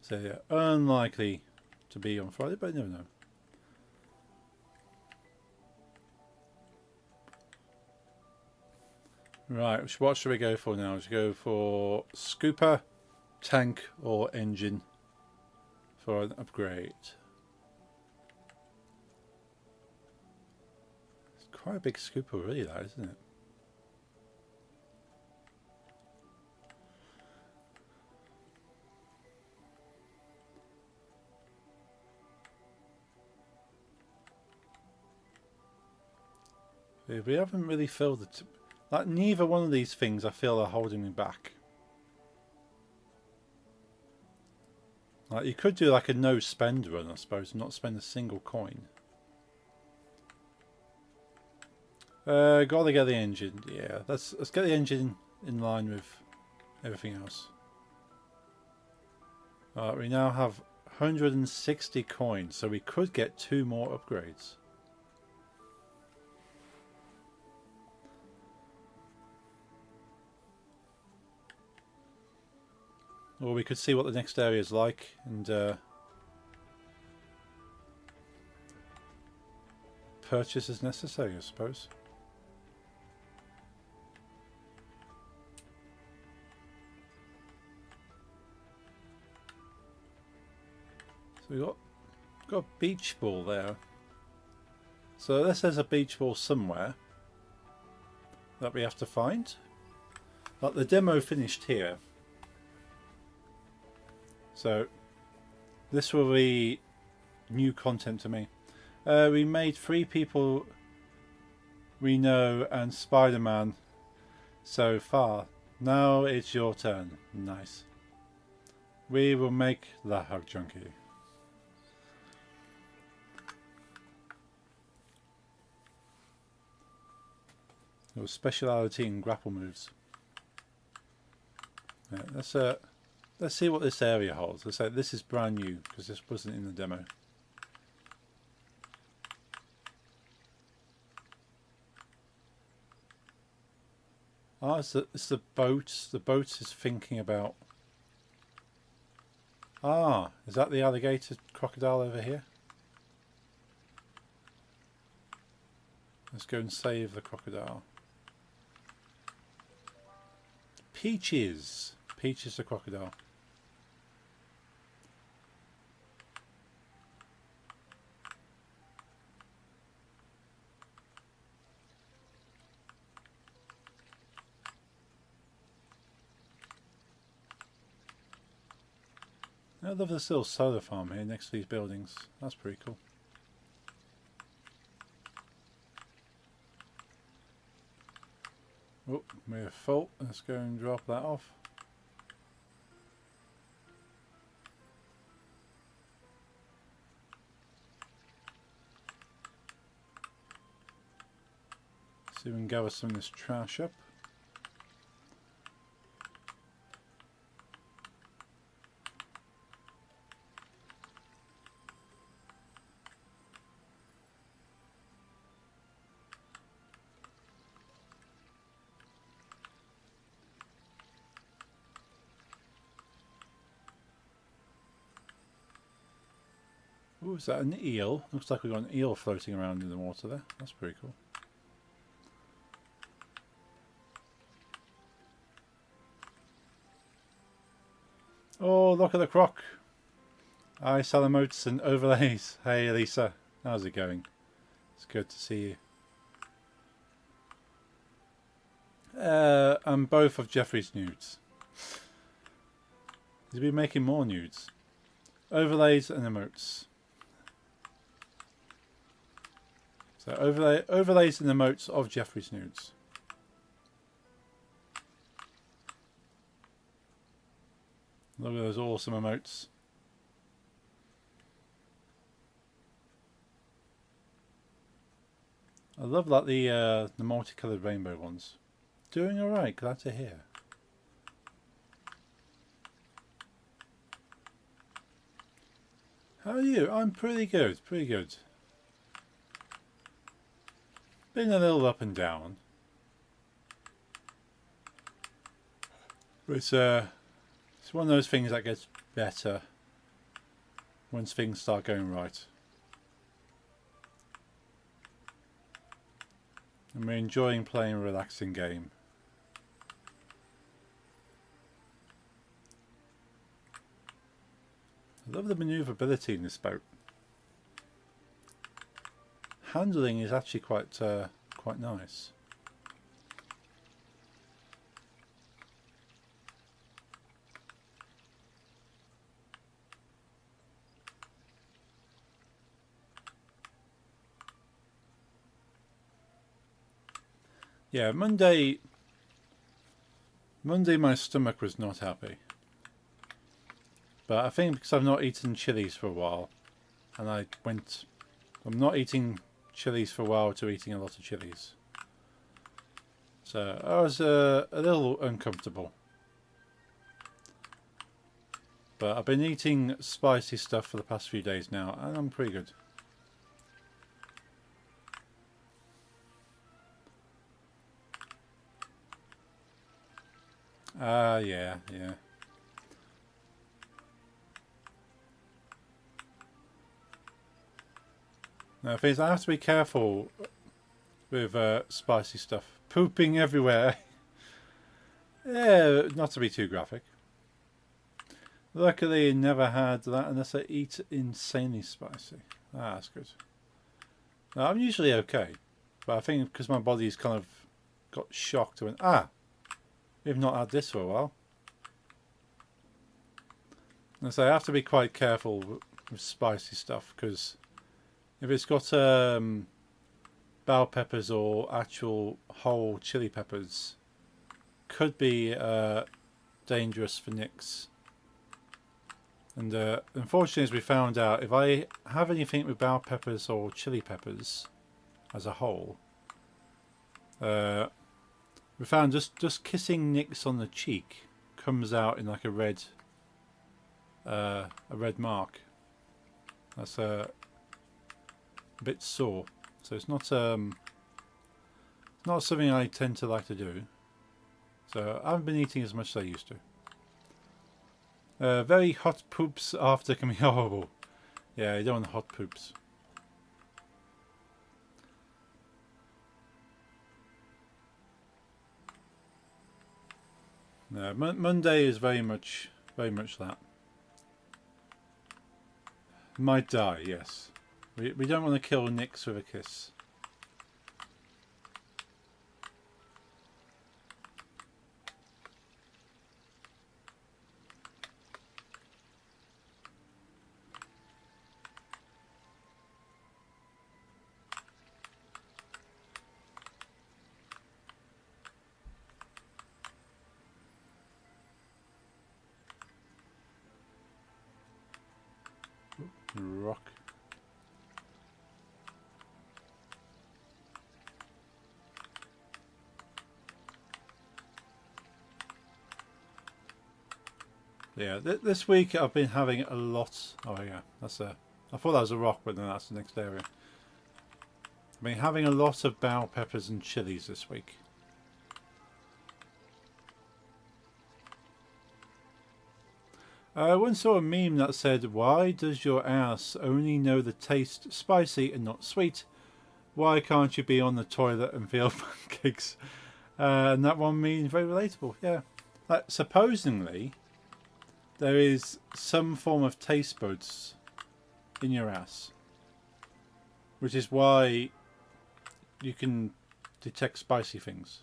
So yeah, unlikely to be on Friday, but you never know. Right, what should we go for now? Should we go for Scooper, Tank, or Engine for an upgrade? It's quite a big Scooper, really, that, isn't it? We haven't really filled the... Like, neither one of these things I feel are holding me back. Like, you could do like a no spend run, I suppose, and not spend a single coin. Gotta get the engine. Yeah, let's get the engine in line with everything else. We now have 160 coins, so we could get 2 more upgrades. Or we could see what the next area is like and purchase as necessary, I suppose. So we got a beach ball there. So unless there's a beach ball somewhere that we have to find. Like the demo finished here. So this will be new content to me. We made 3 people we know and Spider-Man so far. Now it's your turn. Nice. We will make the Hug Junkie. Your speciality in grapple moves. Yeah, let's see what this area holds. Let's say this is brand new because this wasn't in the demo. Ah, it's the boat. The boat is thinking about... Ah, is that the alligator crocodile over here? Let's go and save the crocodile. Peaches. Peaches the crocodile. I love this little solar farm here next to these buildings. That's pretty cool. Oh, we're full. Let's go and drop that off. See if we can gather some of this trash up. Ooh, Ooh, is that an eel? Looks like we've got an eel floating around in the water there. That's pretty cool. Oh, look at the croc. Hi, Salamotes and overlays. Hey, Lisa. How's it going? It's good to see you. And both of Jeffrey's nudes. He's been making more nudes. Overlays and emotes. So overlays and emotes of Jeffrey's nudes. Look at those awesome emotes. I love like the multicoloured rainbow ones. Doing alright, glad to hear. How are you? I'm pretty good, pretty good. Been a little up and down. But it's one of those things that gets better once things start going right. And we're enjoying playing a relaxing game. I love the manoeuvrability in this boat. Handling is actually quite nice. Yeah, Monday my stomach was not happy. But I think because I've not eaten chilies for a while, and I went from not eating chilies for a while to eating a lot of chilies. So I was a little uncomfortable. But I've been eating spicy stuff for the past few days now, and I'm pretty good. Yeah. Now, things I have to be careful with spicy stuff. Pooping everywhere. Yeah, not to be too graphic. Luckily, I never had that unless I eat insanely spicy. That's good. Now, I'm usually okay, but I think because my body's kind of got shocked and went, we've not had this for a while. And so I have to be quite careful with spicy stuff, because if it's got bell peppers or actual whole chili peppers, could be dangerous for nicks. And unfortunately, as we found out, if I have anything with bell peppers or chili peppers as a whole, we found just kissing nicks on the cheek comes out in like a red mark. That's a bit sore, so it's not something I tend to like to do. So I haven't been eating as much as I used to. Very hot poops after can be horrible. Yeah, you don't want hot poops. No, Monday is very much that. Might die, yes. We don't want to kill nicks with a kiss. Rock. Yeah, this week I've been having a lot. Oh yeah, that's a. I thought that was a rock, but then that's the next area. I've been having a lot of bell peppers and chilies this week. I once saw a meme that said, "Why does your ass only know the taste spicy and not sweet? Why can't you be on the toilet and feel pancakes?" And that one means very relatable. Yeah, like supposedly there is some form of taste buds in your ass, which is why you can detect spicy things.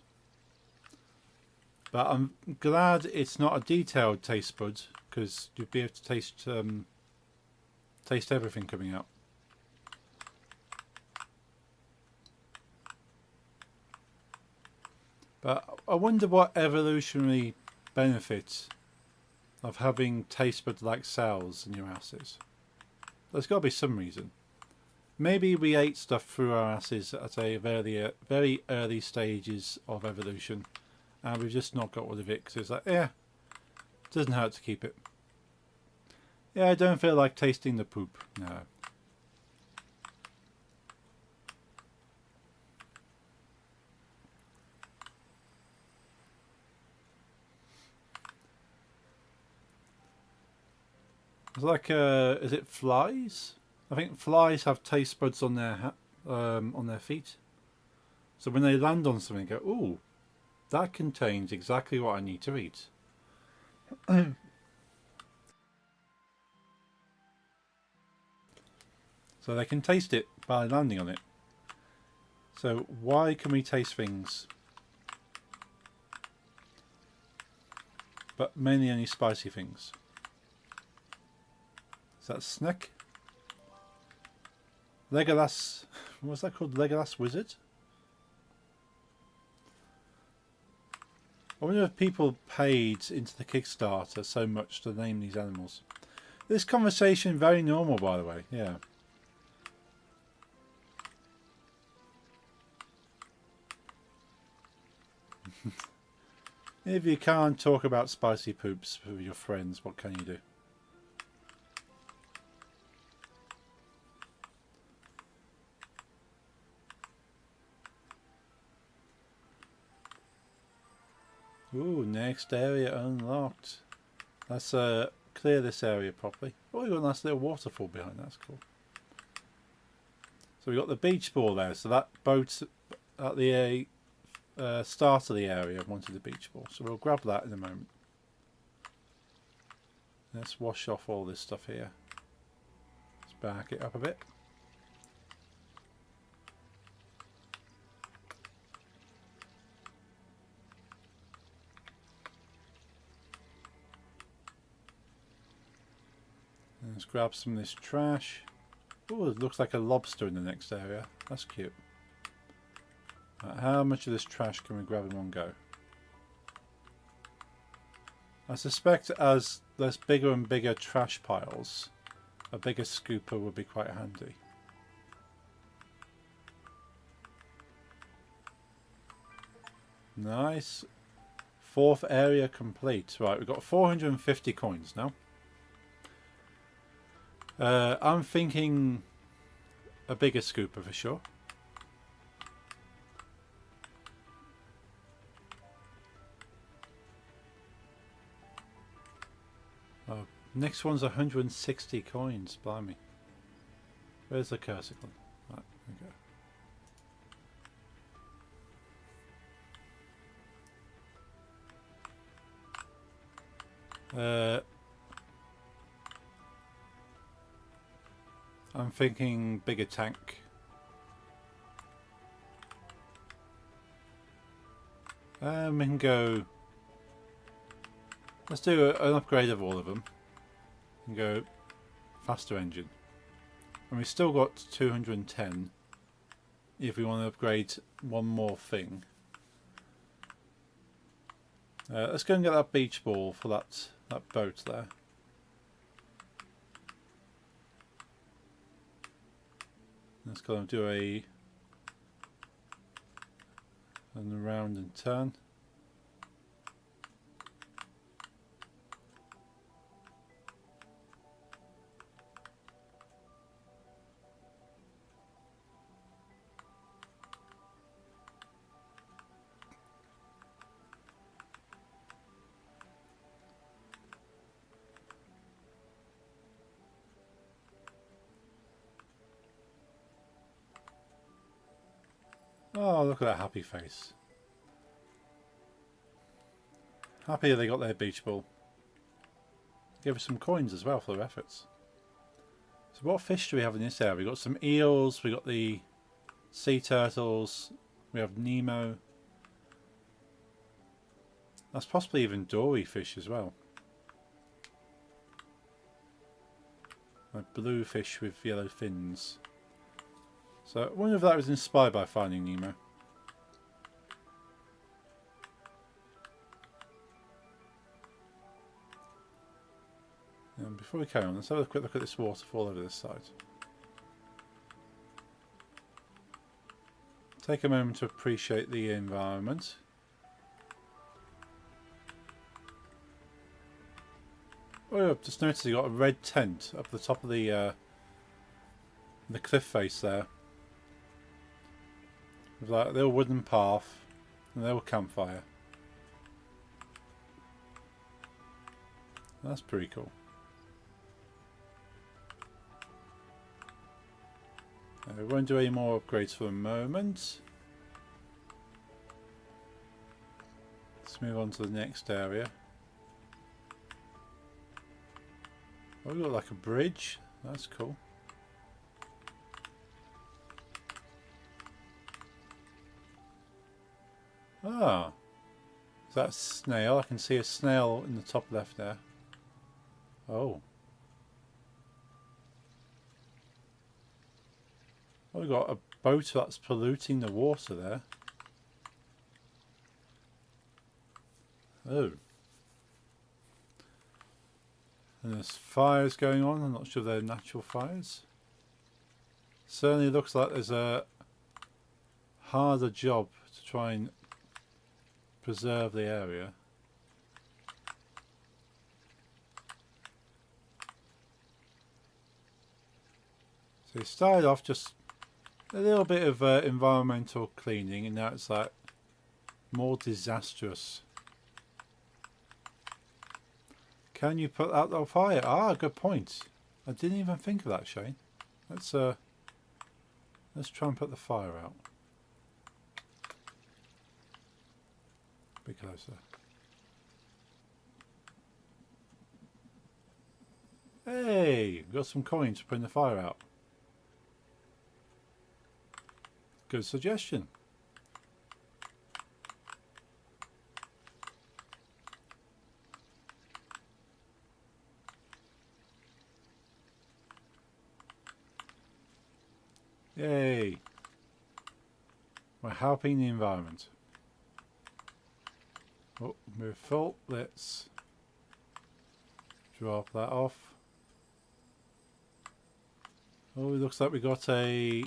But I'm glad it's not a detailed taste bud, because you'd be able to taste everything coming out. But I wonder what evolutionary benefit of having taste bud like cells in your asses. There's got to be some reason. Maybe we ate stuff through our asses at a very early stages of evolution, and we've just not got rid of it because it's like, yeah, it doesn't hurt to keep it. Yeah, I don't feel like tasting the poop. No. It's like, is it flies? I think flies have taste buds on their feet. So when they land on something, they go, "Ooh, that contains exactly what I need to eat." So they can taste it by landing on it. So why can we taste things, but mainly only spicy things? Is that Snick? Legolas, what's that called? Legolas Wizard? I wonder if people paid into the Kickstarter so much to name these animals. This conversation very normal, by the way. Yeah. If you can't talk about spicy poops with your friends, what can you do? Ooh, next area unlocked. Let's clear this area properly. Oh, we've got a nice little waterfall behind. That's cool. So we've got the beach ball there. So that boat at the start of the area wanted the beach ball. So we'll grab that in a moment. Let's wash off all this stuff here. Let's back it up a bit. And let's grab some of this trash. Oh, it looks like a lobster in the next area. That's cute. How much of this trash can we grab in one go? I suspect as there's bigger and bigger trash piles, a bigger scooper would be quite handy. Nice. Fourth area complete. Right, we've got 450 coins now. I'm thinking a bigger scooper for sure. Oh, next one's 160 coins. Blimey. Where's the cursor? Right, there we go. I'm thinking bigger tank. We can go. Let's do an upgrade of all of them. And go faster engine. And we've still got 210 if we want to upgrade one more thing. Let's go and get that beach ball for that boat there. Let's go and do a round and turn. Oh, look at that happy face. Happy they got their beach ball. Give us some coins as well for their efforts. So what fish do we have in this area? We've got some eels, we've got the sea turtles, we have Nemo. That's possibly even dory fish as well. A blue fish with yellow fins. So I wonder if that was inspired by Finding Nemo. And before we carry on, let's have a quick look at this waterfall over this side. Take a moment to appreciate the environment. Oh, I've just noticed you got a red tent up the top of the cliff face there. With like a little wooden path and a little campfire. That's pretty cool. We won't do any more upgrades for the moment. Let's move on to the next area. Oh, we've got like a bridge. That's cool. Ah. Is that a snail? I can see a snail in the top left there. Oh. Oh, we've got a boat that's polluting the water there. Oh. And there's fires going on. I'm not sure if they're natural fires. Certainly looks like there's a harder job to try and preserve the area. So it started off just a little bit of environmental cleaning, and now it's like more disastrous. Can you put out the fire? Ah, good point. I didn't even think of that, Shane. Let's try and put the fire out. Be closer. Hey, we've got some coins for putting the fire out. Good suggestion. Yay. We're helping the environment. Oh, we're full. Let's drop that off. Oh, it looks like we got a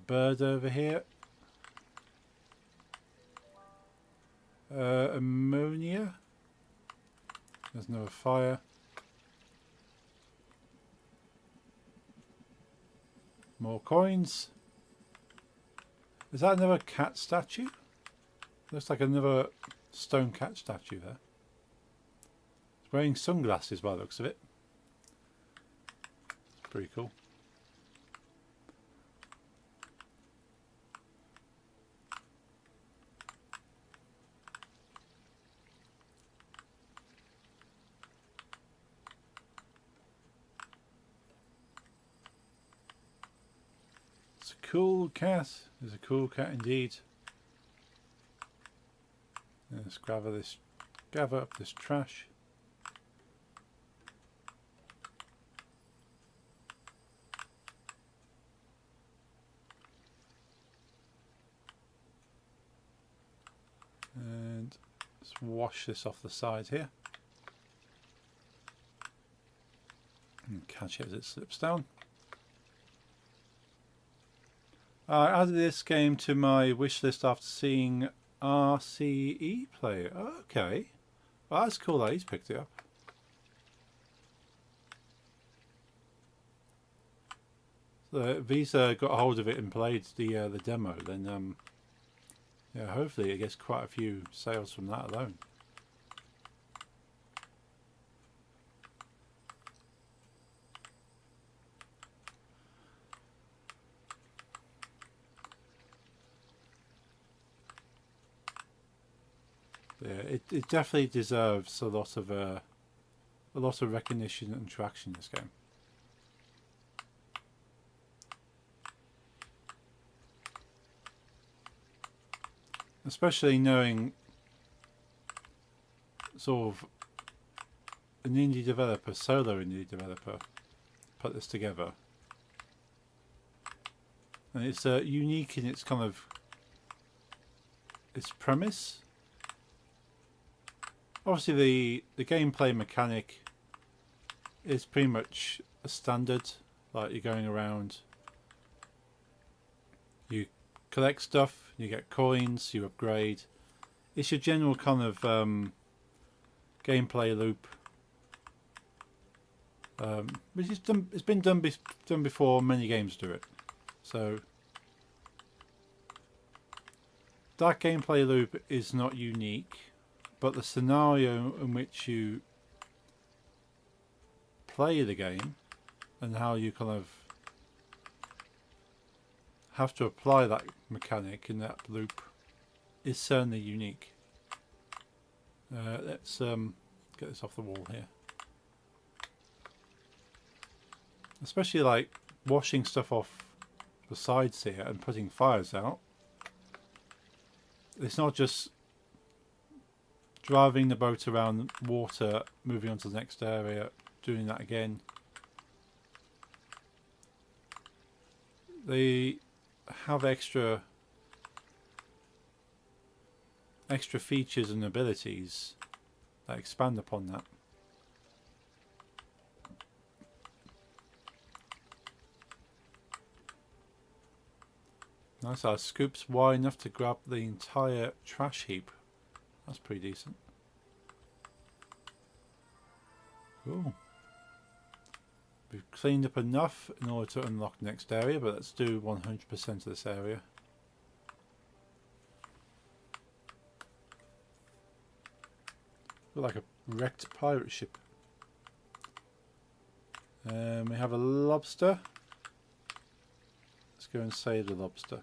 bird over here. Ammonia. There's no fire. More coins. Is that another cat statue? Looks like another stone cat statue there. It's wearing sunglasses by the looks of it. Pretty cool. It's a cool cat. It's a cool cat indeed. Let's gather up this trash. And let's wash this off the side here. And catch it as it slips down. I added this game to my wish list after seeing RCE play it. Okay. Well, that's cool that he's picked it up. So if he's got a hold of it and played the demo, then yeah, hopefully it gets quite a few sales from that alone. Yeah, it definitely deserves a lot of recognition and traction in this game. Especially knowing sort of an indie developer, solo indie developer, put this together. And it's unique in its kind of its premise. Obviously the gameplay mechanic is pretty much a standard, like you're going around, you collect stuff, you get coins, you upgrade. It's your general kind of gameplay loop, which is it's been done before. Many games do it, so that gameplay loop is not unique, but the scenario in which you play the game and how you kind of have to apply that mechanic in that loop is certainly unique. Let's get this off the wall here. Especially like washing stuff off the sides here and putting fires out. It's not just driving the boat around water, moving on to the next area, doing that again. They have extra features and abilities that expand upon that. Nice, our scoop's wide enough to grab the entire trash heap. That's pretty decent. Cool. We've cleaned up enough in order to unlock the next area, but let's do 100% of this area. Look like a wrecked pirate ship. We have a lobster. Let's go and save the lobster.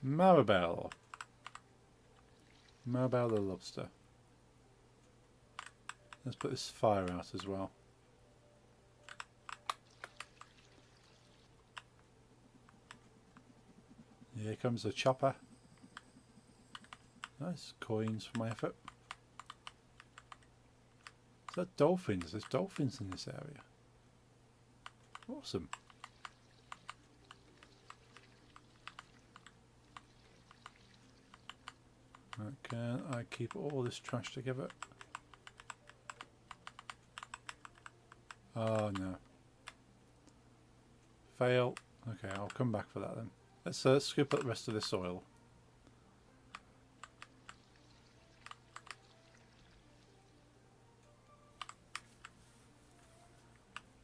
Maribel. Maribel the lobster. Let's put this fire out as well. Here comes the chopper. Nice coins for my effort. Is that dolphins? There's dolphins in this area. Awesome. Can I keep all this trash together? Oh no. Fail. Okay, I'll come back for that then. Let's scoop up the rest of this oil.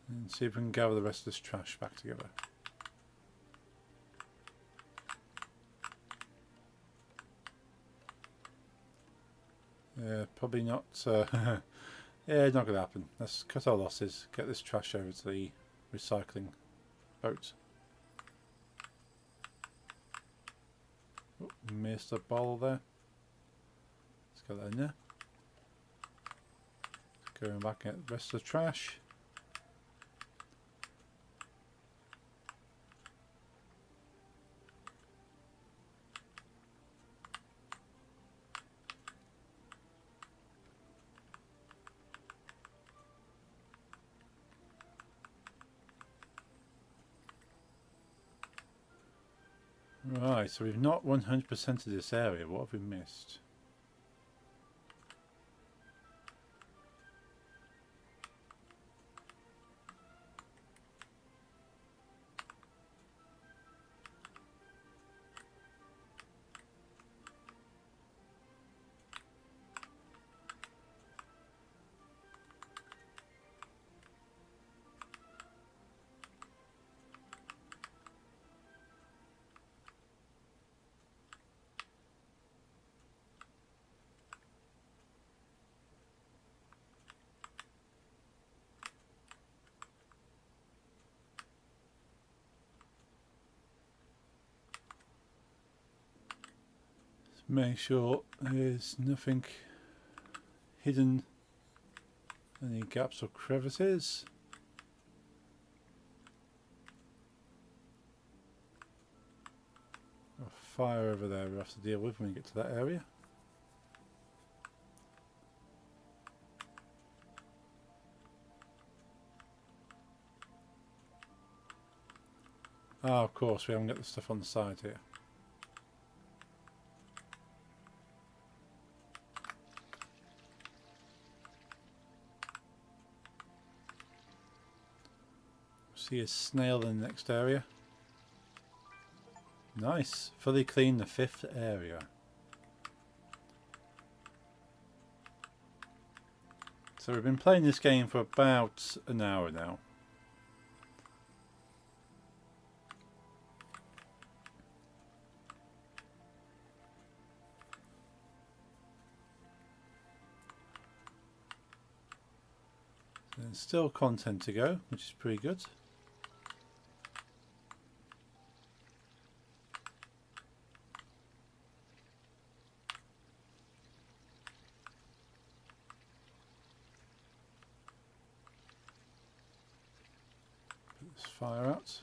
And see if we can gather the rest of this trash back together. Yeah, probably not. Yeah, not going to happen. Let's cut our losses, get this trash over to the recycling boat. Oh, missed a bottle there. Let's get that in there. Going back at the rest of the trash. Right, so we've not 100% of this area. What have we missed? Make sure there's nothing hidden, any gaps or crevices. A fire over there we'll have to deal with when we get to that area. Ah, of course, we haven't got the stuff on the side here. See a snail in the next area. Nice. Fully clean the 5th area. So we've been playing this game for about an hour now. There's still content to go, which is pretty good. Put this fire out.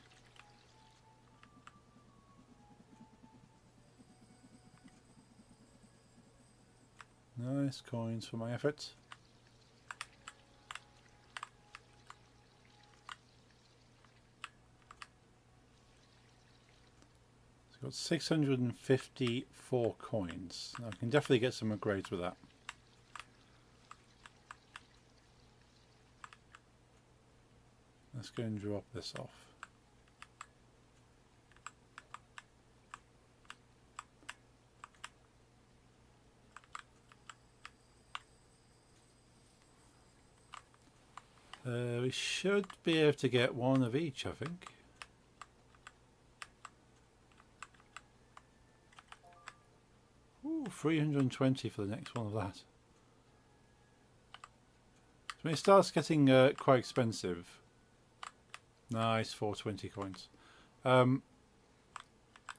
Nice coins for my effort. Got 654 coins. Now I can definitely get some upgrades with that. Let's go and drop this off. We should be able to get one of each, I think. Ooh, 320 for the next one of that. So when it starts getting quite expensive. Nice, 420 coins.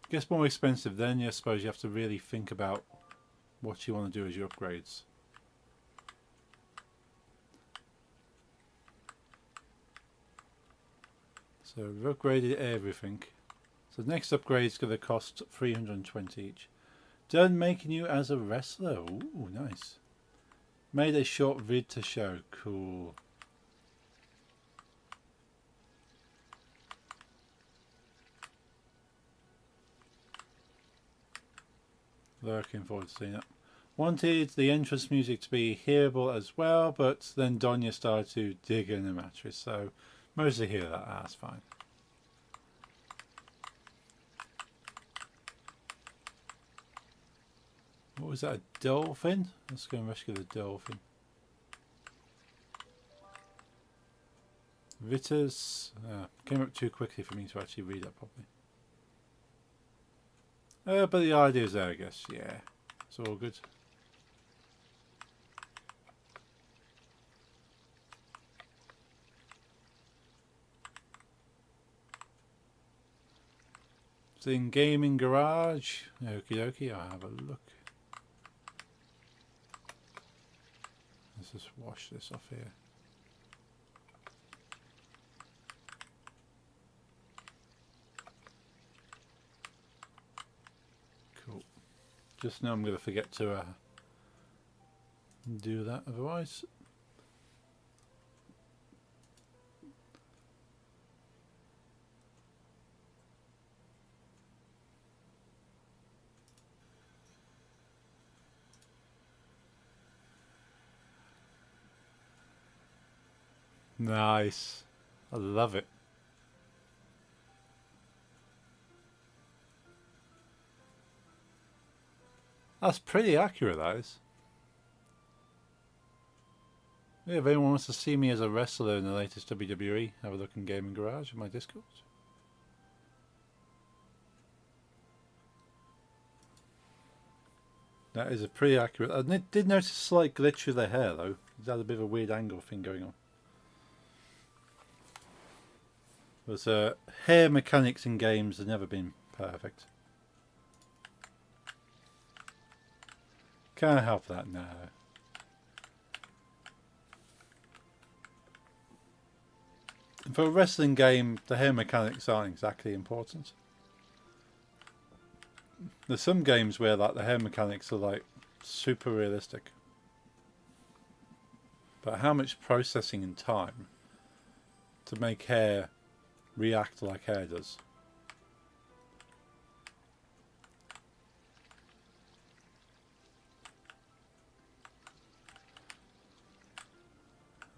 Gets more expensive, then I suppose you have to really think about what you want to do as your upgrades. So we've upgraded everything. So the next upgrade is going to cost 320 each. Done making you as a wrestler. Ooh, nice. Made a short vid to show. Cool. Looking forward to seeing it. Wanted the entrance music to be hearable as well, but then Donya started to dig in the mattress, so mostly hear that. That's fine. What was that, a dolphin? Let's go and rescue the dolphin. Vitters. Came up too quickly for me to actually read that properly. But the idea's there, I guess. Yeah, it's all good. It's in Gaming Garage. Okie dokie, I'll have a look. Let's just wash this off here. Cool. Just know I'm going to forget to do that otherwise. Nice. I love it. That's pretty accurate, that is. Yeah, if anyone wants to see me as a wrestler in the latest WWE, have a look in Gaming Garage in my Discord. That is a pretty accurate. I did notice a slight glitch with the hair though. It had a bit of a weird angle thing going on. There's hair mechanics in games have never been perfect. Can't help that now. For a wrestling game, the hair mechanics aren't exactly important. There's some games where like the hair mechanics are like super realistic. But how much processing and time to make hair react like hair does?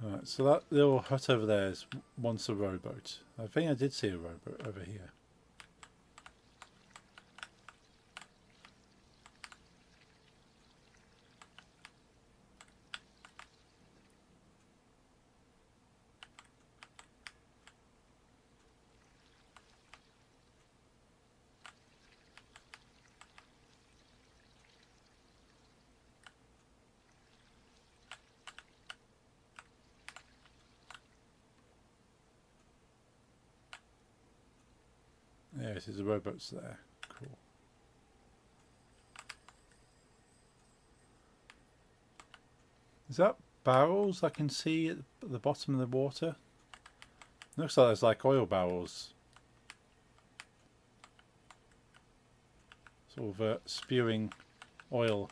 Alright, so that little hut over there is once a rowboat. I think I did see a rowboat over here. Yes, there's a rowboat's there. Cool. Is that barrels I can see at the bottom of the water? Looks like there's like oil barrels. Sort of spewing oil.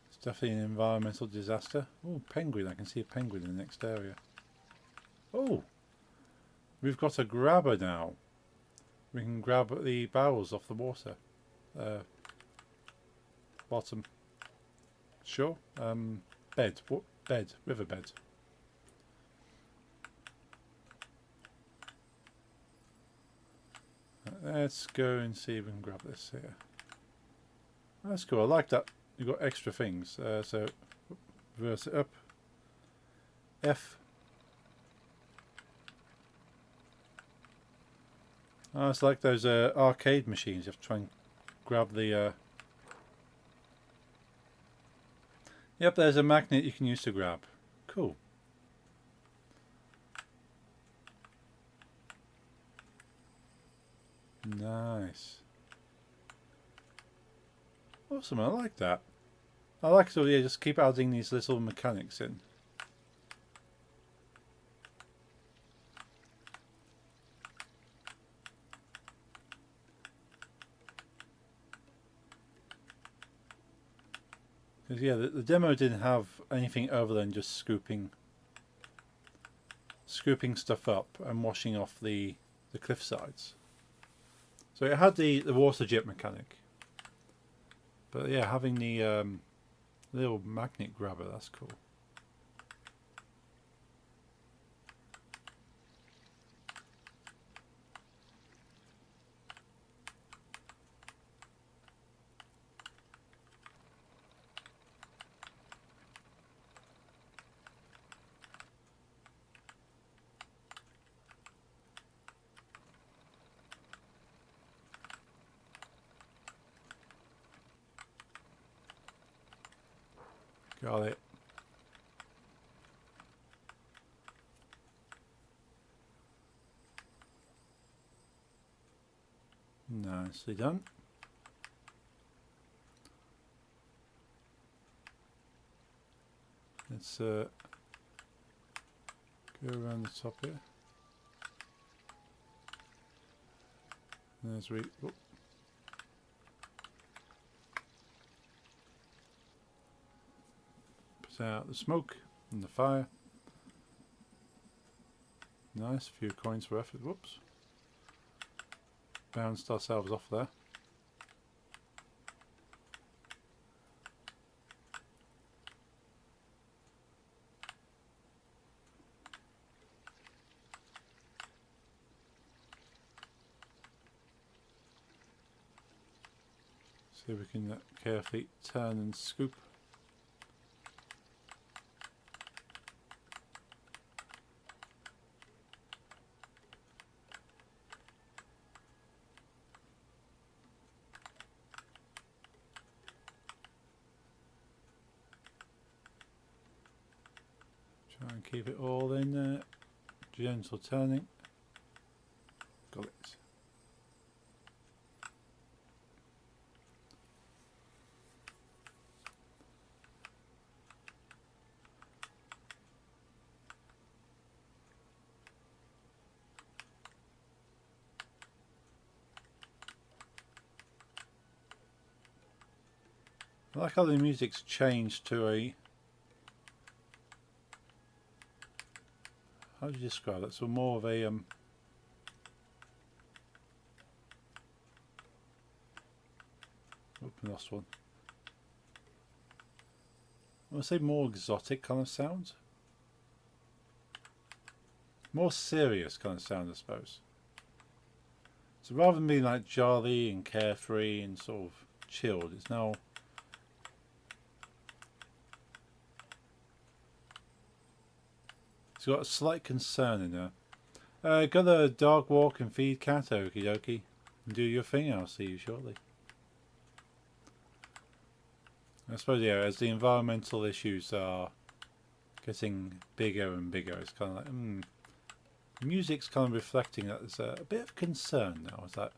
It's definitely an environmental disaster. Oh, penguin. I can see a penguin in the next area. Oh! We've got a grabber now. We can grab the barrels off the water. Bottom. Sure. Bed. What? Bed. Riverbed. Let's go and see if we can grab this here. That's cool. I like that. You've got extra things. So, reverse it up. F. Oh, it's like those arcade machines. You have to try and grab the... Yep, there's a magnet you can use to grab. Cool. Nice. Awesome, I like that. I like to just keep adding these little mechanics in. Because yeah, the demo didn't have anything other than just scooping stuff up and washing off the cliff sides. So it had the water jet mechanic. But yeah, having the little magnet grabber, that's cool. Got it. Nicely done. Let's go around the top here. There's oh. Put out the smoke and the fire. Nice, few coins for effort. Whoops. Bounced ourselves off there. See if we can carefully turn and scoop. Try and keep it all in there. Gentle turning. Got it. I like how the music's changed to a... How do you describe that? So more of a... Open lost one. I want to say more exotic kind of sound. More serious kind of sound, I suppose. So rather than being like jolly and carefree and sort of chilled, it's now... It's got a slight concern in there. Got a dog walk and feed cat, okie dokie. Do your thing, I'll see you shortly. I suppose, yeah, as the environmental issues are getting bigger and bigger, it's kind of like, the music's kind of reflecting that there's a bit of concern now. It's like,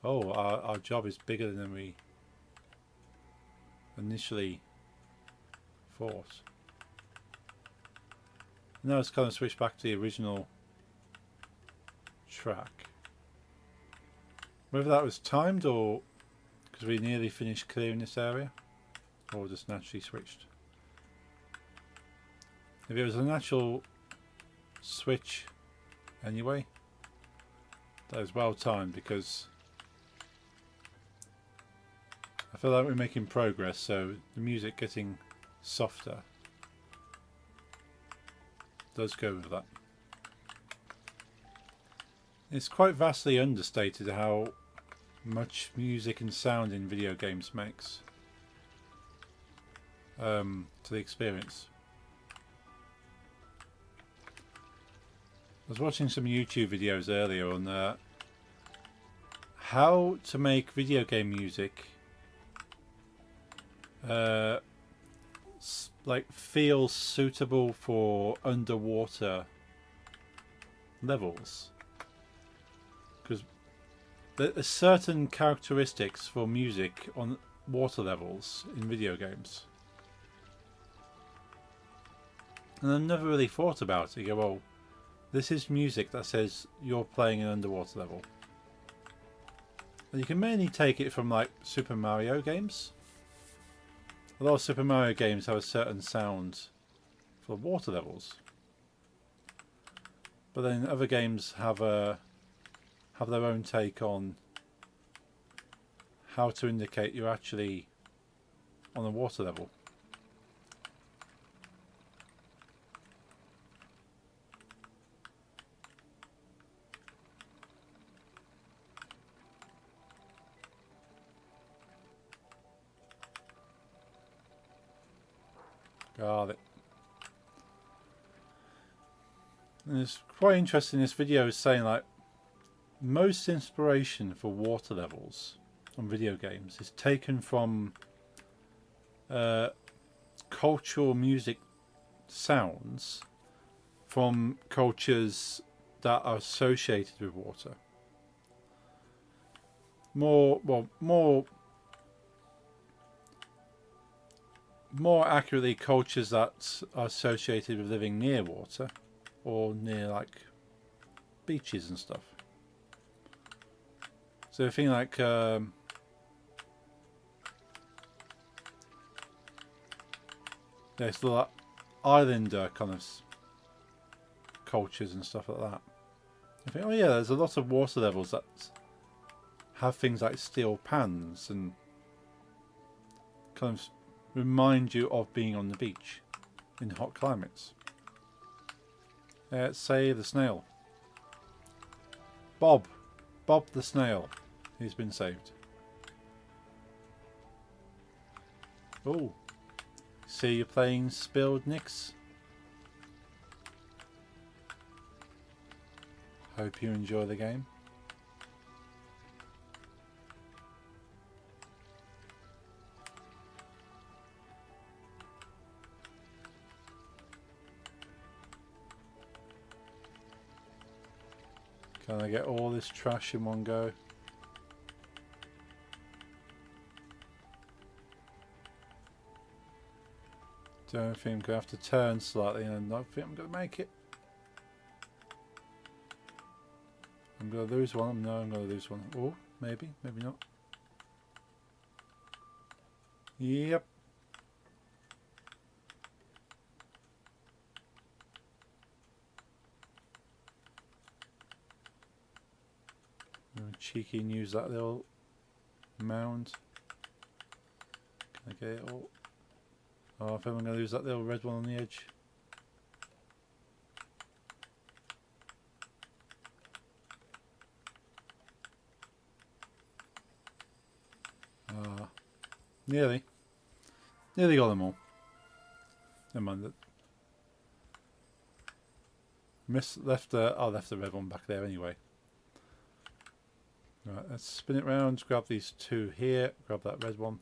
oh, our job is bigger than we initially thought. Now it's kind of switched back to the original track. Whether that was timed or because we nearly finished clearing this area, or just naturally switched. If it was a natural switch anyway, that was well timed because I feel like we're making progress, so the music getting softer does go with that. It's quite vastly understated how much music and sound in video games makes to the experience. I was watching some YouTube videos earlier on how to make video game music like feel suitable for underwater levels, because there are certain characteristics for music on water levels in video games, and I've never really thought about it. You go, well, this is music that says you're playing an underwater level, and you can mainly take it from like Super Mario games. A lot of Super Mario games have a certain sound for water levels, but then other games have their own take on how to indicate you're actually on a water level. Got it. And it's quite interesting. This video is saying like most inspiration for water levels on video games is taken from cultural music sounds from cultures that are associated with water. More accurately, cultures that are associated with living near water or near like beaches and stuff. So a thing like there's like islander kind of cultures and stuff like that. I think, oh yeah, there's a lot of water levels that have things like steel pans and kind of remind you of being on the beach in hot climates. Save the snail. Bob the snail. He's been saved. Oh, see you're playing Spilled Nix. Hope you enjoy the game. Can I get all this trash in one go? Don't think I'm going to have to turn slightly, and I don't think I'm going to make it. I'm going to lose one. No, I'm going to lose one. Oh, maybe, maybe not. Yep. Cheeky and use that little mound. Can I get it all? Oh, I think I'm going to lose that little red one on the edge. Nearly. Nearly got them all. Never mind. Left the red one back there anyway. Right, let's spin it round, grab these two here, grab that red one.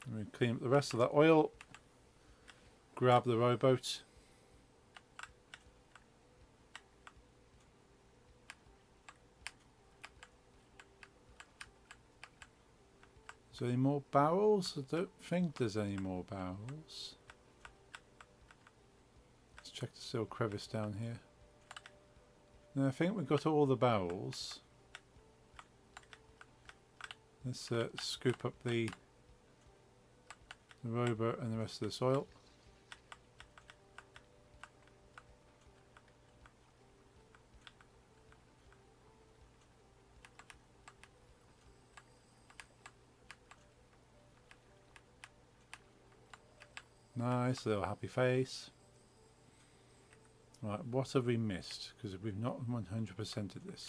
And we clean up the rest of that oil, grab the rowboat. Is there any more barrels? I don't think there's any more barrels. Let's check the still crevice down here. No, I think we've got all the barrels. Let's scoop up the rowboat and the rest of the soil. Nice little happy face. Right, what have we missed? Because we've not 100%ed this.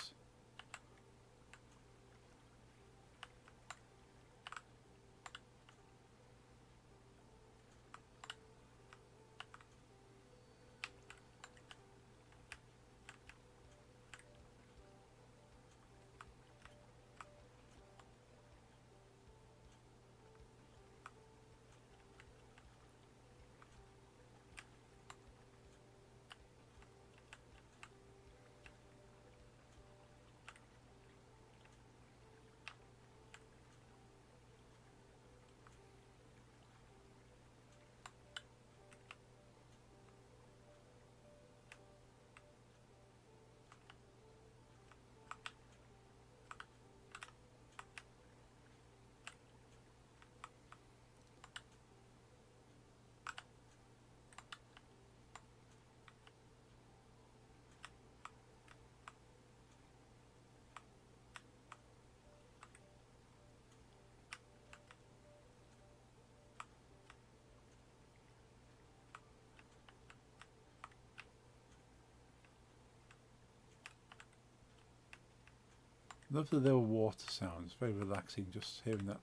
Love the little water sounds, very relaxing just hearing that,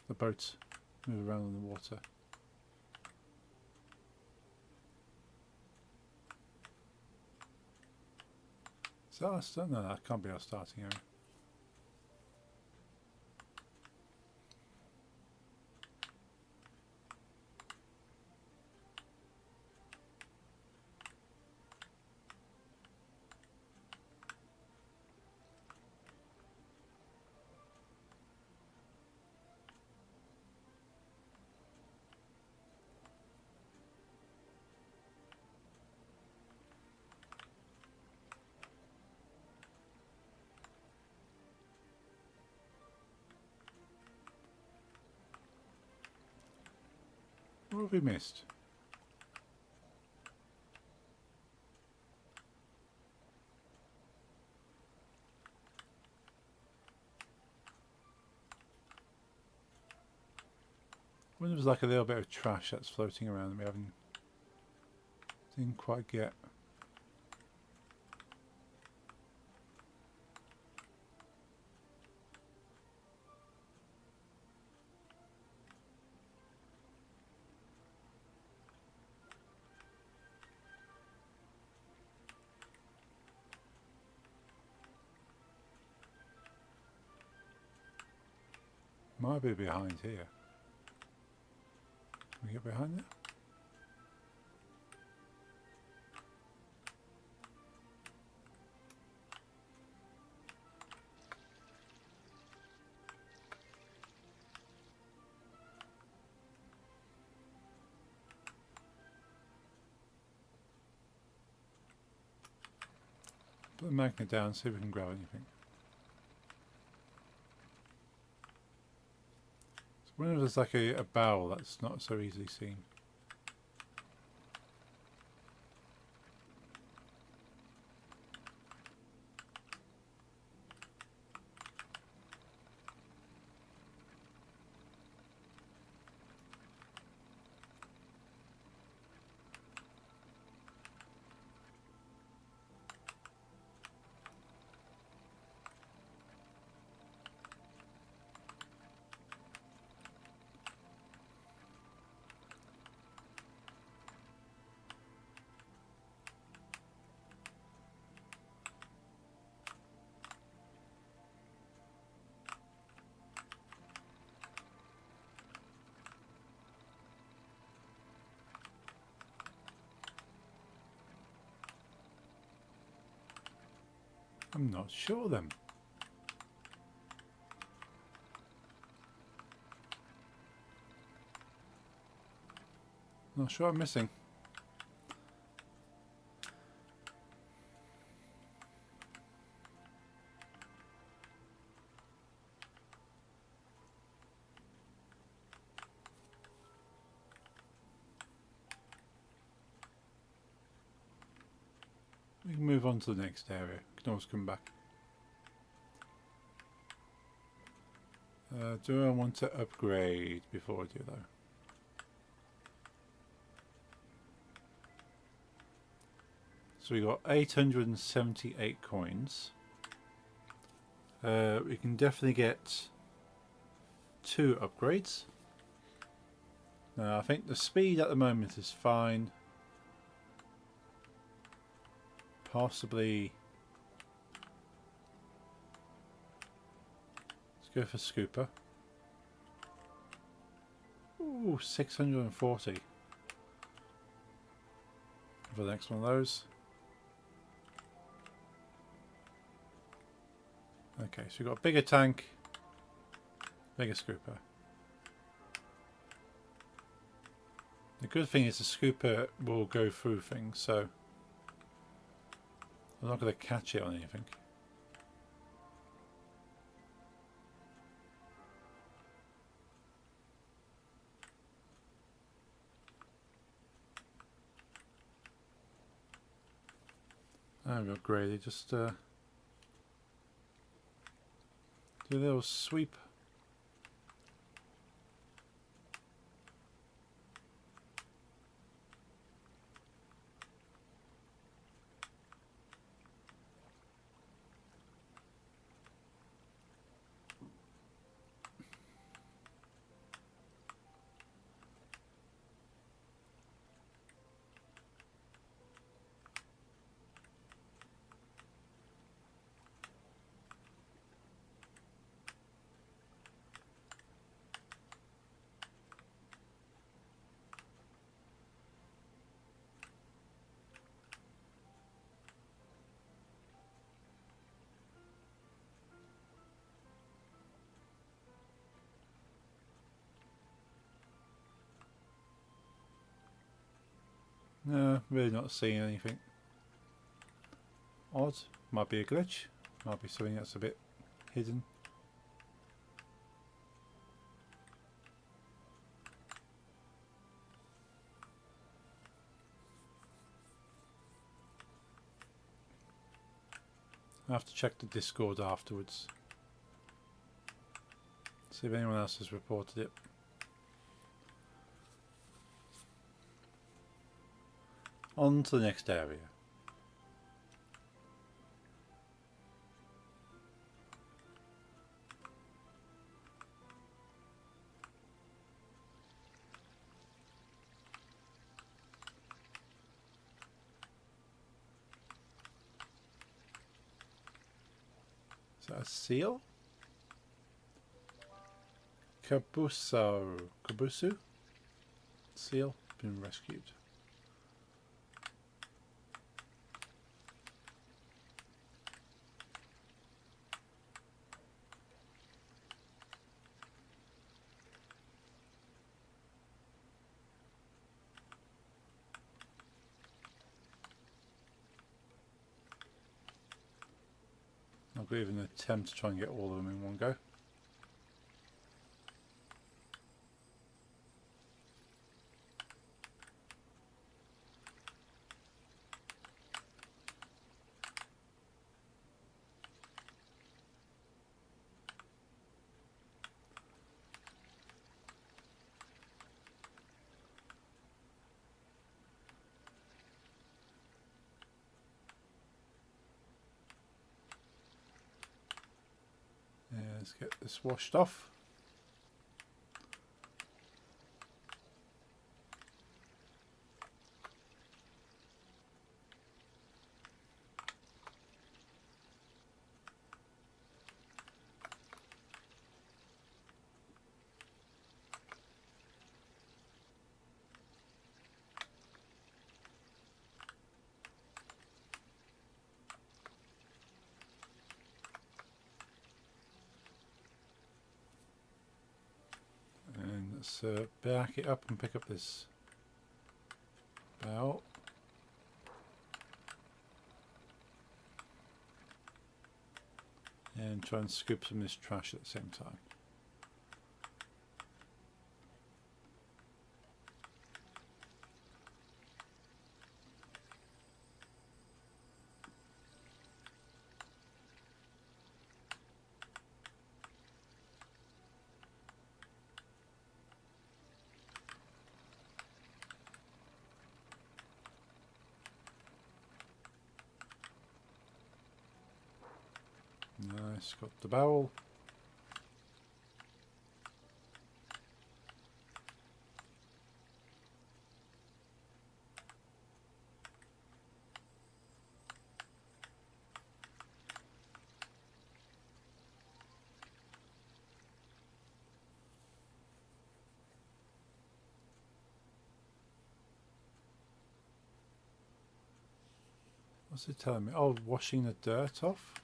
the boats move around in the water. Is that our start? No, that can't be our starting area. What have we missed? I wonder if there's like a little bit of trash that's floating around and we didn't quite get. Might be behind here. Can we get behind there? Put the magnet down, see if we can grab anything. So whenever there's like a barrel, that's not so easily seen. I'm not sure then. Not sure I'm missing. We can move on to the next area. We can always come back. Do I want to upgrade before I do though? So we got 878 coins. We can definitely get 2 upgrades. Now I think the speed at the moment is fine. Possibly. Let's go for Scooper. Ooh, 640. For the next one of those. Okay, so we've got a bigger tank, bigger scooper. The good thing is the scooper will go through things, so I'm not going to catch it on anything. I've upgraded, just do a little sweep. No, really not seeing anything. Odd. Might be a glitch. Might be something that's a bit hidden. I have to check the Discord afterwards. See if anyone else has reported it. On to the next area. Is that a seal? Kabusu? Seal been rescued. I'll go even attempt to try and get all of them in one go. Let's get this washed off. Let's back it up and pick up this barrel. And try and scoop some of this trash at the same time. Nice, got the barrel. What's it telling me? Oh, washing the dirt off.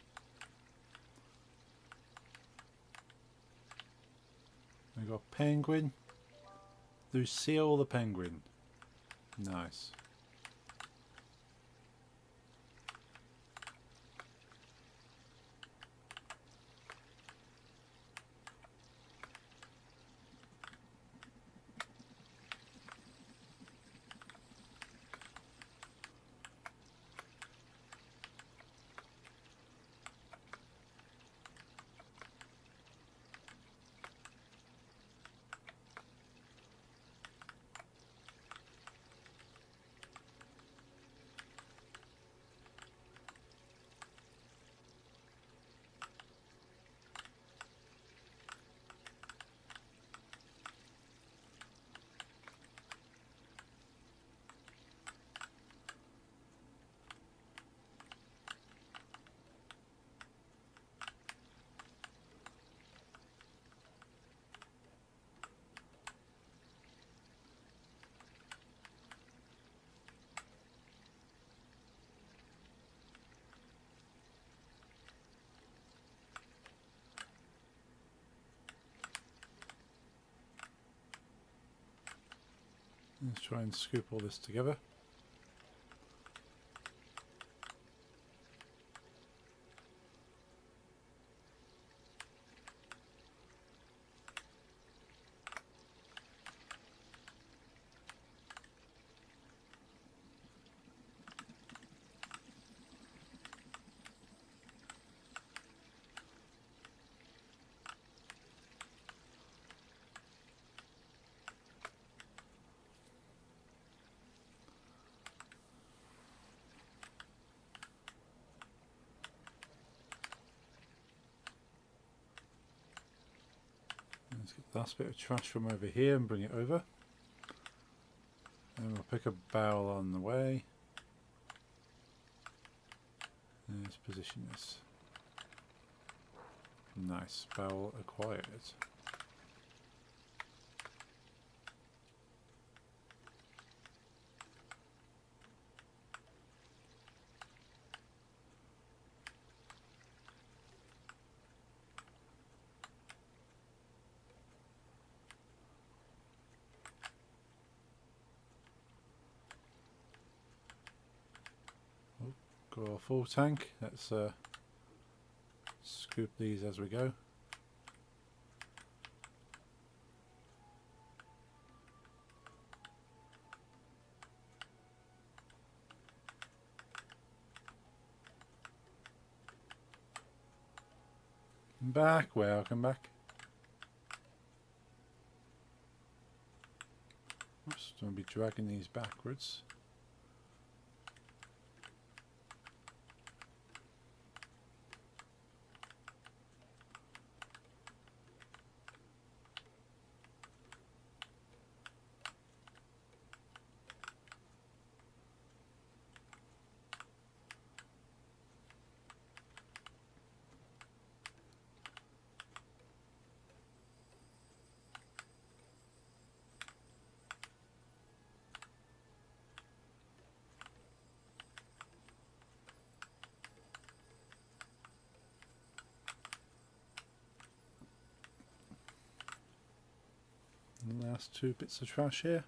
We got penguin. Lucille the penguin. Nice. Let's try and scoop all this together. Let's get the last bit of trash from over here and bring it over. And we'll pick a barrel on the way. And let's position this. Nice, barrel acquired. Got our full tank. Let's scoop these as we go. Back, welcome back. Oops, don't be dragging these backwards. Last two bits of trash here.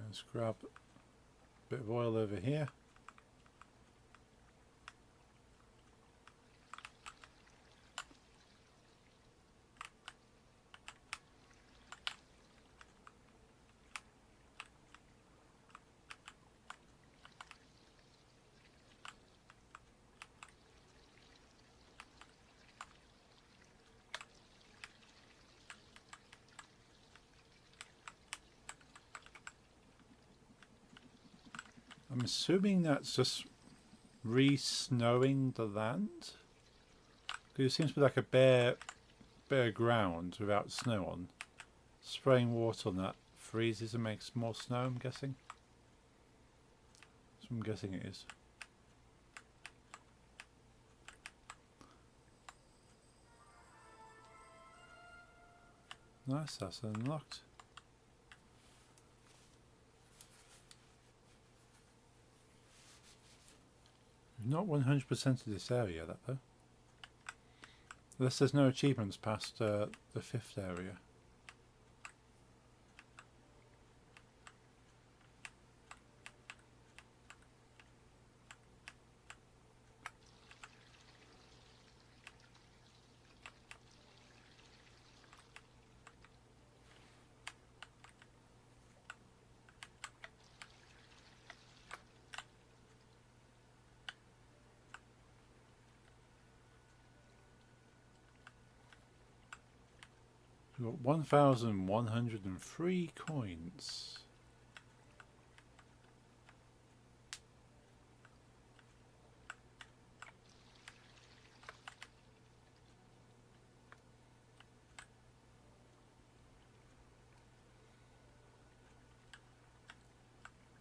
Let's grab a bit of oil over here. I'm assuming that's just re-snowing the land. Because it seems to be like a bare ground without snow on. Spraying water on that freezes and makes more snow, I'm guessing. That's what I'm guessing it is. Nice, that's unlocked. Not 100% of this area, that though. Unless there's no achievements past the 5th area. We've got 1,103 coins.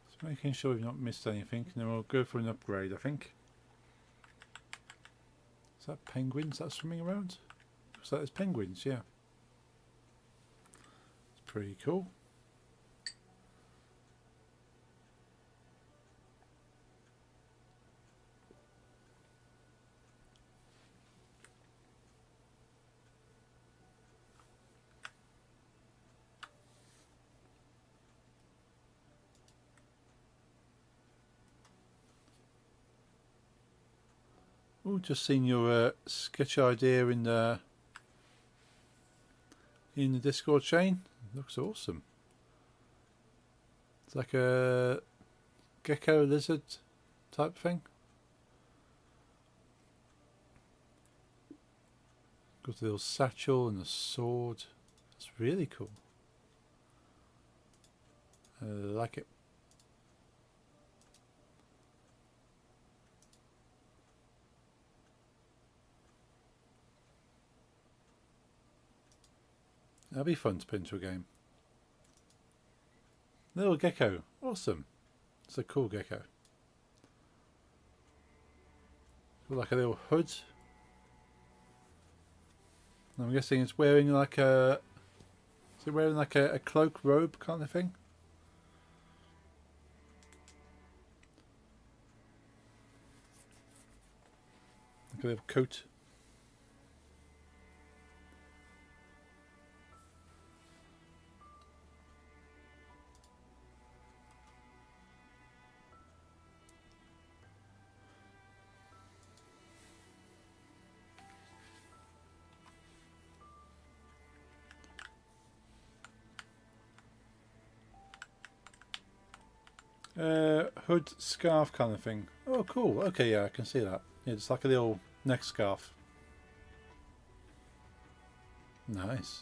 Just making sure we've not missed anything, and then we'll go for an upgrade, I think. Is that penguins that's swimming around? Looks like there's penguins, yeah. Pretty cool. Oh, just seen your sketch idea in the Discord chain. Looks awesome. It's like a gecko lizard type thing. Got a little satchel and a sword. It's really cool. I like it. That'd be fun to put into a game. Little gecko. Awesome. It's a cool gecko. Got like a little hood. I'm guessing it's wearing like a... Is it wearing like a cloak robe kind of thing? Like a little coat. Hood scarf kind of thing. Oh, cool. Okay, yeah, I can see that. Yeah, it's like a little neck scarf. Nice.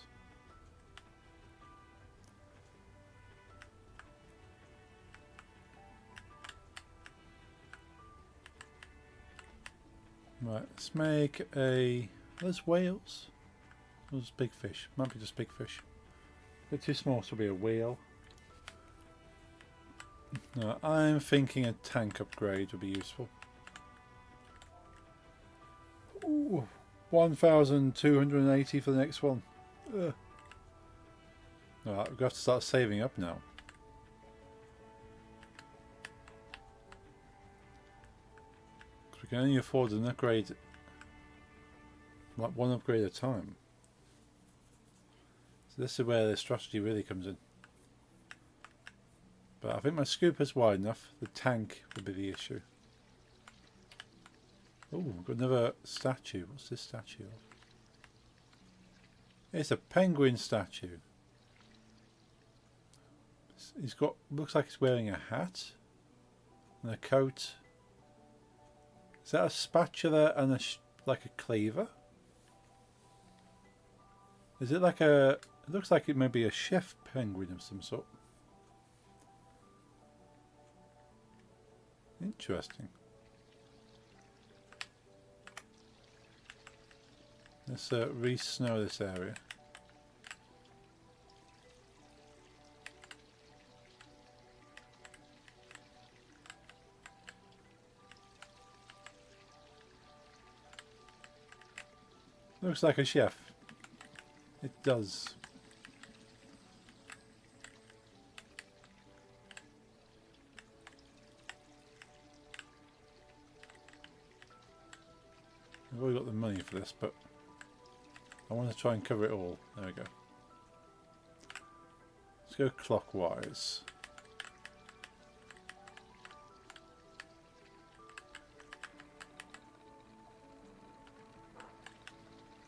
Right, let's make a... There's whales. There's big fish. Might be just big fish. A bit too small to be a whale. No, I'm thinking a tank upgrade would be useful. Ooh, 1,280 for the next one. Alright, we're going to have to start saving up now. We can only afford an upgrade, like one upgrade at a time. So this is where the strategy really comes in. But I think my scooper's wide enough. The tank would be the issue. Oh, we've got another statue. What's this statue of? It's a penguin statue. He's got, looks like he's wearing a hat and a coat. Is that a spatula and like a cleaver? Is it like a... It looks like it may be a chef penguin of some sort. Interesting. Let's re-snow this area. Looks like a chef. It does. I've already got the money for this, but I want to try and cover it all. There we go. Let's go clockwise.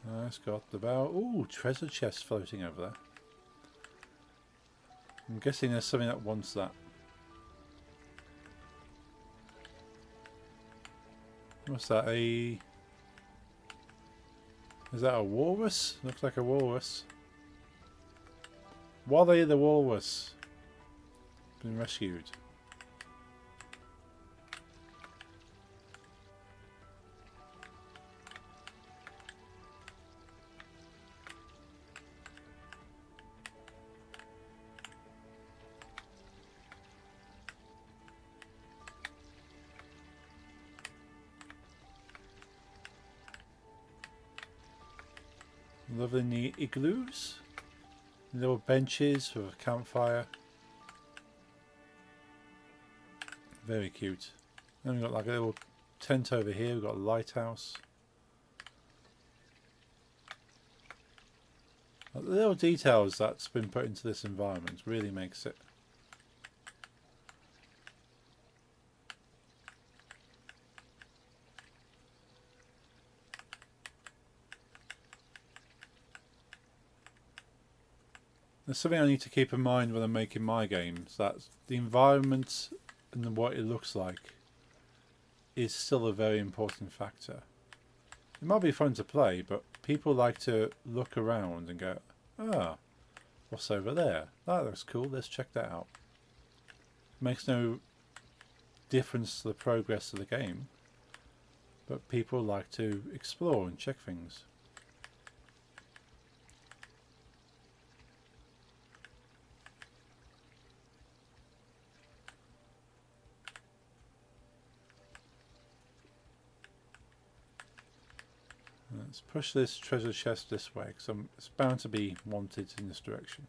Nice, got the bow. Ooh, treasure chest floating over there. I'm guessing there's something that wants that. What's that? Is that a walrus? Looks like a walrus. Wally the walrus. Been rescued. Lovely neat igloos. Little benches with a campfire. Very cute. Then we've got like a little tent over here. We've got a lighthouse. The little details that's been put into this environment really makes it. There's something I need to keep in mind when I'm making my games, that the environment and what it looks like is still a very important factor. It might be fun to play, but people like to look around and go, ah, what's over there? That looks cool, let's check that out. It makes no difference to the progress of the game, but people like to explore and check things. Let's push this treasure chest this way, because it's bound to be wanted in this direction.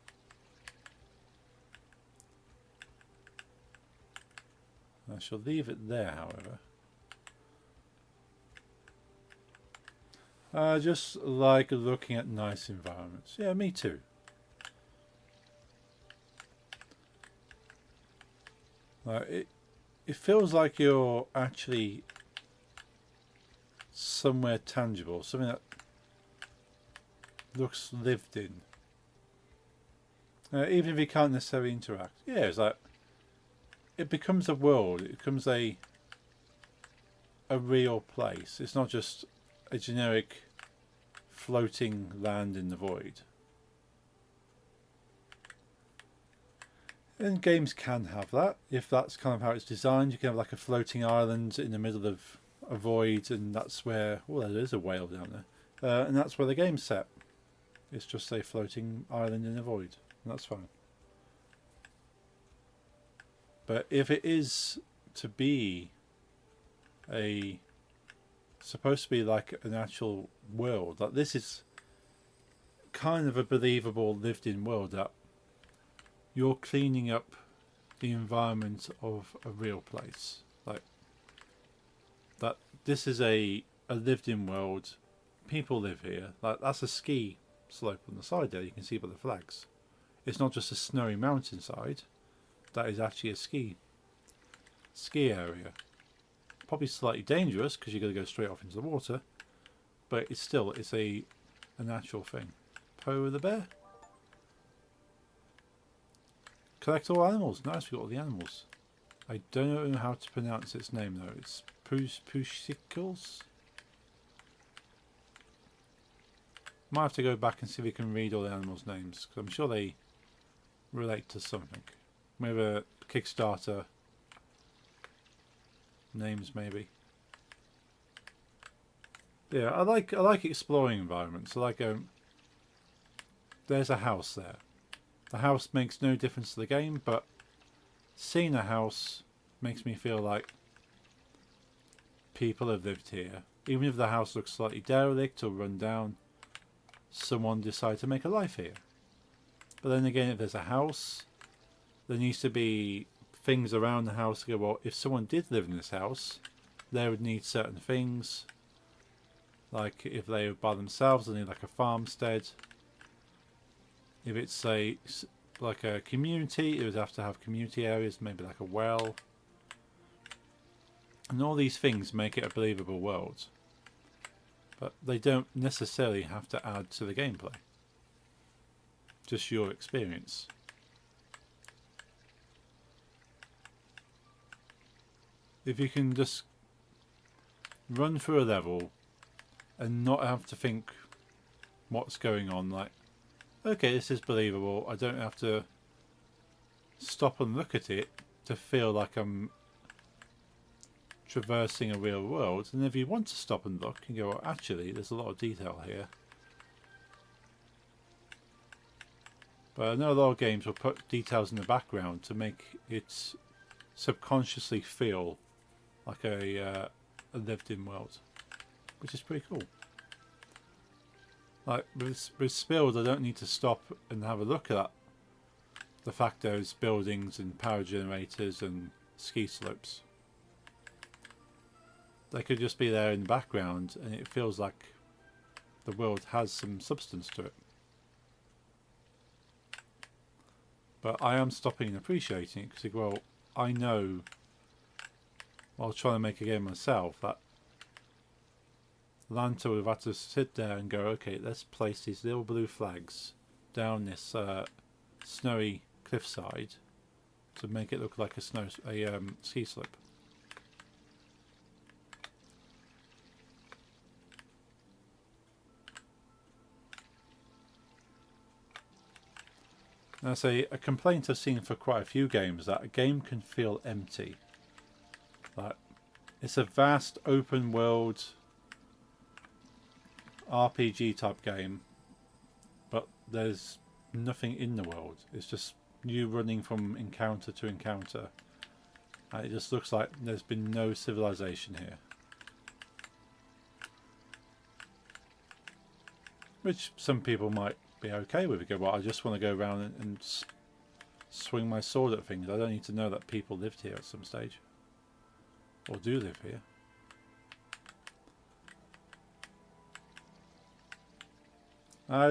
I shall leave it there, however. I just like looking at nice environments. Yeah, me too. It feels like you're actually somewhere tangible, something that looks lived in. Even if you can't necessarily interact. Yeah, it's like it becomes a world. It becomes a real place. It's not just a generic floating land in the void. And games can have that, if that's kind of how it's designed. You can have like a floating island in the middle of a void, and that's where, oh, there is a whale down there, and that's where the game's set. It's just a floating island in a void, and that's fine. But if it is to be supposed to be like an actual world, like this is kind of a believable lived-in world, that you're cleaning up the environment of a real place, like that. This is a lived-in world. People live here. Like that's a ski slope on the side there. You can see by the flags. It's not just a snowy mountainside. That is actually a ski area. Probably slightly dangerous because you're going to go straight off into the water, but it's a natural thing. Poe the bear. Collect all animals. Nice, we got all the animals. I don't know how to pronounce its name though. It's Pushikles. Might have to go back and see if we can read all the animals' names, because I'm sure they relate to something. Maybe a Kickstarter names, maybe. Yeah, I like exploring environments. I like there's a house there. The house makes no difference to the game, but seeing a house makes me feel like people have lived here. Even if the house looks slightly derelict or run down, someone decided to make a life here. But then again, if there's a house, there needs to be things around the house to go, well, if someone did live in this house, they would need certain things. Like if they were by themselves, they need like a farmstead. If it's like a community, it would have to have community areas, maybe like a well. And all these things make it a believable world. But they don't necessarily have to add to the gameplay. Just your experience. If you can just run through a level and not have to think what's going on, like, okay, this is believable. I don't have to stop and look at it to feel like I'm traversing a real world. And if you want to stop and look and go, well, actually, there's a lot of detail here. But I know a lot of games will put details in the background to make it subconsciously feel like a lived-in world, which is pretty cool. Like with Spilled, I don't need to stop and have a look at the fact there's buildings and power generators and ski slopes. They could just be there in the background, and it feels like the world has some substance to it. But I am stopping and appreciating it because, well, I know while trying to make a game myself that Lanta would have had to sit there and go, okay, let's place these little blue flags down this snowy cliffside to make it look like a ski slope. And that's a complaint I've seen for quite a few games, that a game can feel empty. Like, it's a vast open world RPG type game, but there's nothing in the world. It's just you running from encounter to encounter, and it just looks like there's been no civilization here. Which some people might be okay with. Go, well, I just want to go around and swing my sword at things. I don't need to know that people lived here at some stage. Or do live here.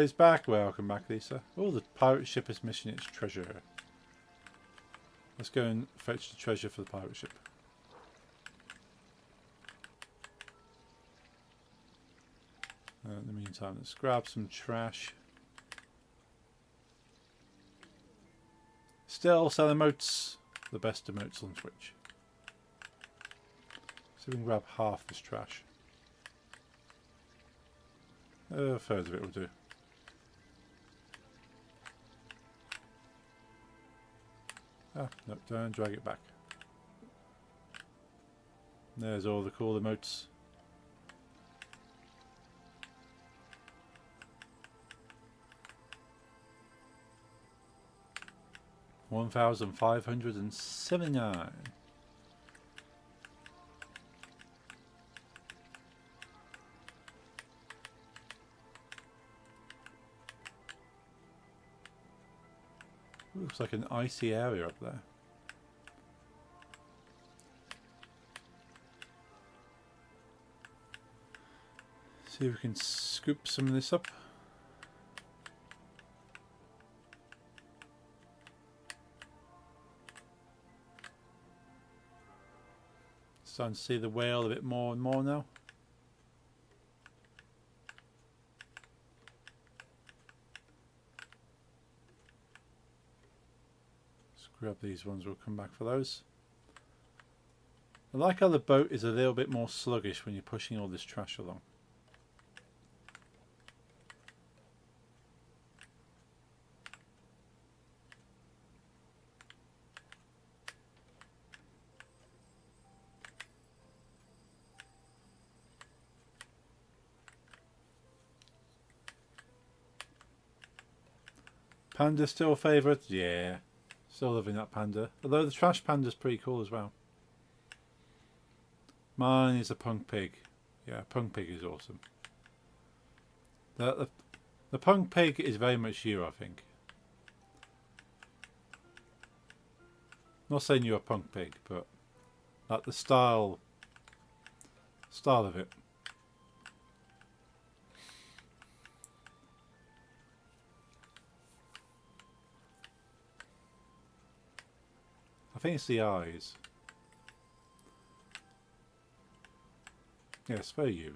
He's back. Welcome back, Lisa. Oh, the pirate ship is missing its treasure. Let's go and fetch the treasure for the pirate ship. In the meantime, let's grab some trash. Still sell emotes. The best emotes on Twitch. So we can grab half this trash. A third of it will do. Ah, no, don't drag it back. There's all the cool emotes. $1,579. Looks like an icy area up there. See if we can scoop some of this up. Starting to see the whale a bit more and more now. Let's grab these ones, we'll come back for those. I like how the boat is a little bit more sluggish when you're pushing all this trash along. Panda still a favourite? Yeah. Still loving that panda. Although the trash panda's pretty cool as well. Mine is a punk pig. Yeah, punk pig is awesome. The punk pig is very much you, I think. Not saying you're a punk pig, but like the style of it. I think it's the eyes. Yes, very you,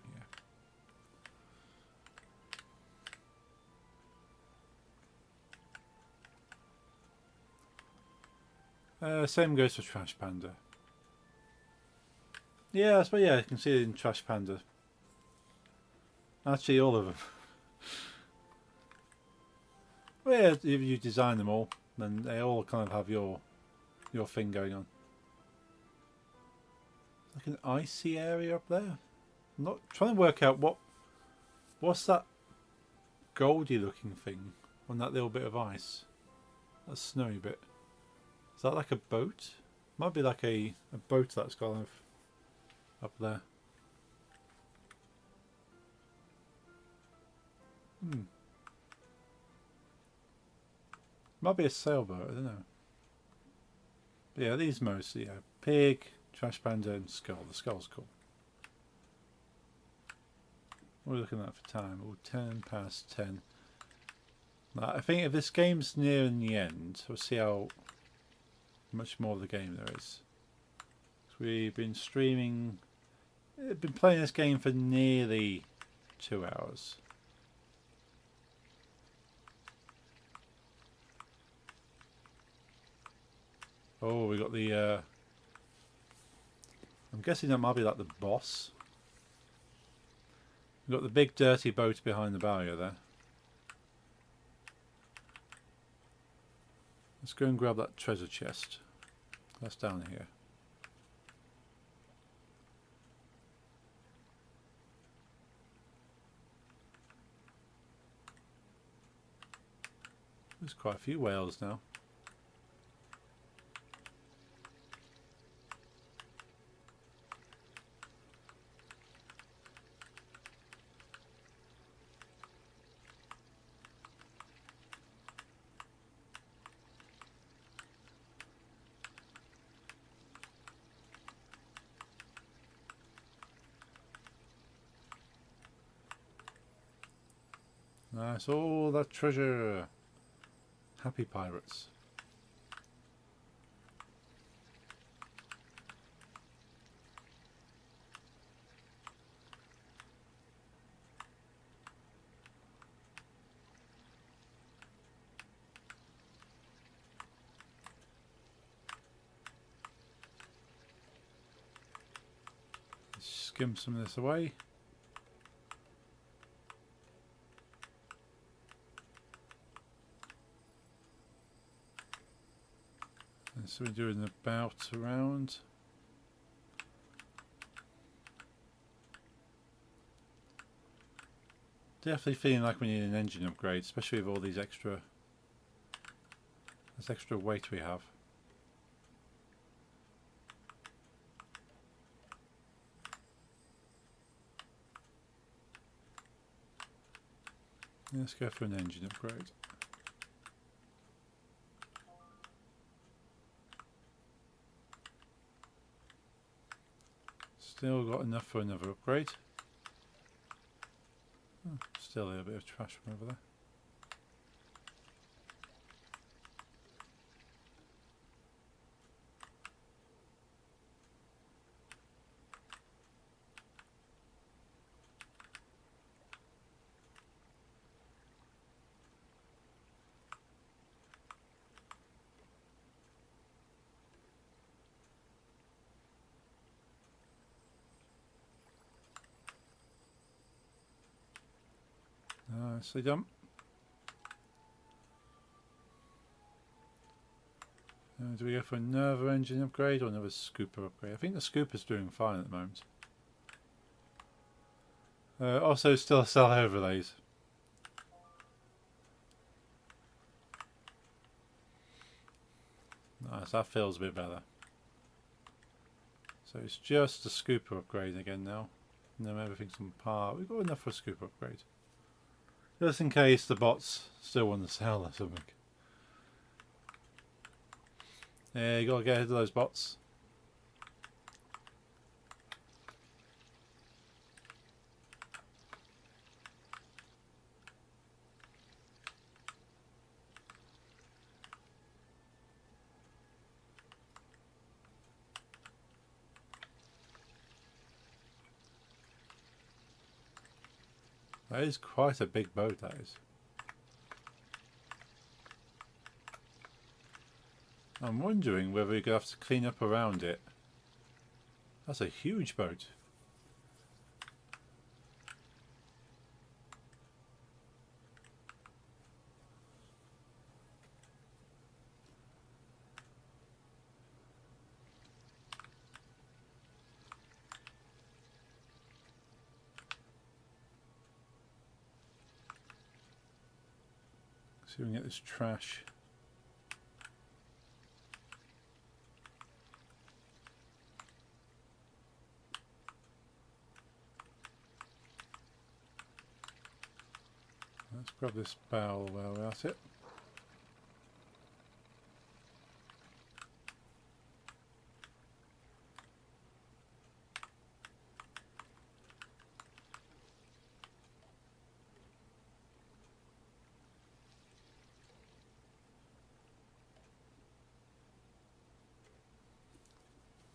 yeah. Same goes for Trash Panda. Yeah, but yeah, you can see it in Trash Panda. Actually, all of them. Well, yeah, if you design them all, then they all kind of have your thing going on. Like an icy area up there. I'm not trying to work out what's that goldy looking thing on that little bit of ice. That snowy bit. Is that like a boat? Might be like a boat that's gone up there. Might be a sailboat, I don't know. But yeah, these mostly, yeah. Pig, Trash Panda and Skull. The Skull's cool. What are we looking at for time? Oh, 10 past 10. Now, I think if this game's nearing the end, we'll see how much more of the game there is. So we've been streaming, been playing this game for nearly 2 hours. Oh, we got the, I'm guessing that might be like the boss. We've got the big dirty boat behind the barrier there. Let's go and grab that treasure chest. That's down here. There's quite a few whales now. Nice, all that treasure. Happy pirates. Skim some of this away. And so we're doing about around. Definitely feeling like we need an engine upgrade, especially with all these extra, this extra weight we have. Let's go for an engine upgrade. Still got enough for another upgrade. Oh, still a little bit of trash from over there. Nicely done. Do we go for another engine upgrade or another scooper upgrade? I think the scooper's doing fine at the moment. Also still sell overlays. Nice, that feels a bit better. So it's just a scooper upgrade again now. And then everything's on par. We've got enough for a scooper upgrade. Just in case the bots still want to sell or something. Yeah, you gotta get ahead of those bots. That is quite a big boat, that is. I'm wondering whether you're going to have to clean up around it. That's a huge boat. See if we can get this trash. Let's grab this barrel while we're at it.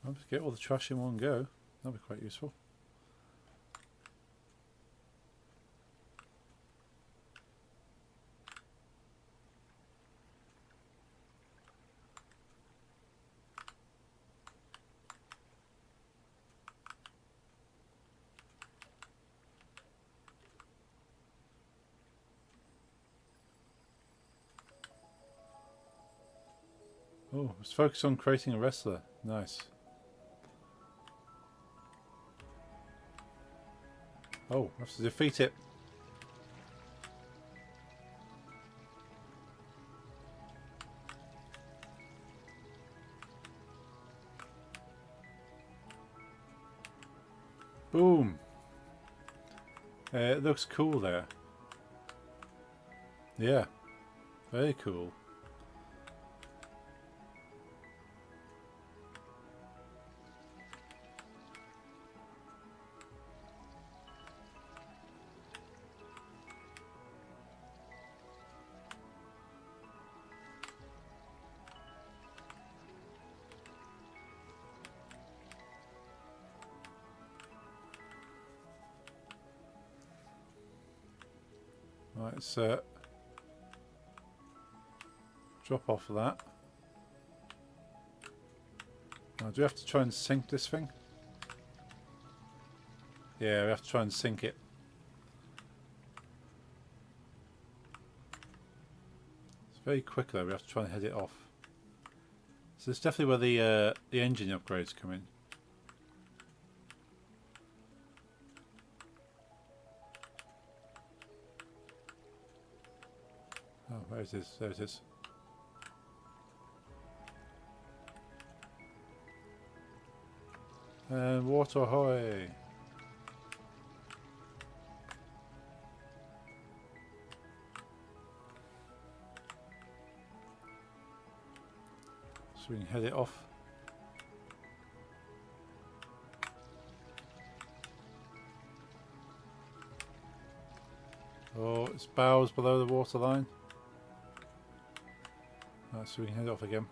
I'll just get all the trash in one go. That'll be quite useful. Oh, let's focus on creating a wrestler. Nice. Oh, I have to defeat it. Boom. It looks cool there. Yeah, very cool. Right, let's drop off of that. Now, do we have to try and sink this thing? Yeah, we have to try and sink it. It's very quick though, we have to try and head it off. So it's definitely where the engine upgrades come in. Oh, where is this? There it is. And water ahoy! So we can head it off. Oh, its bows below the water line. Right, so we can head off again.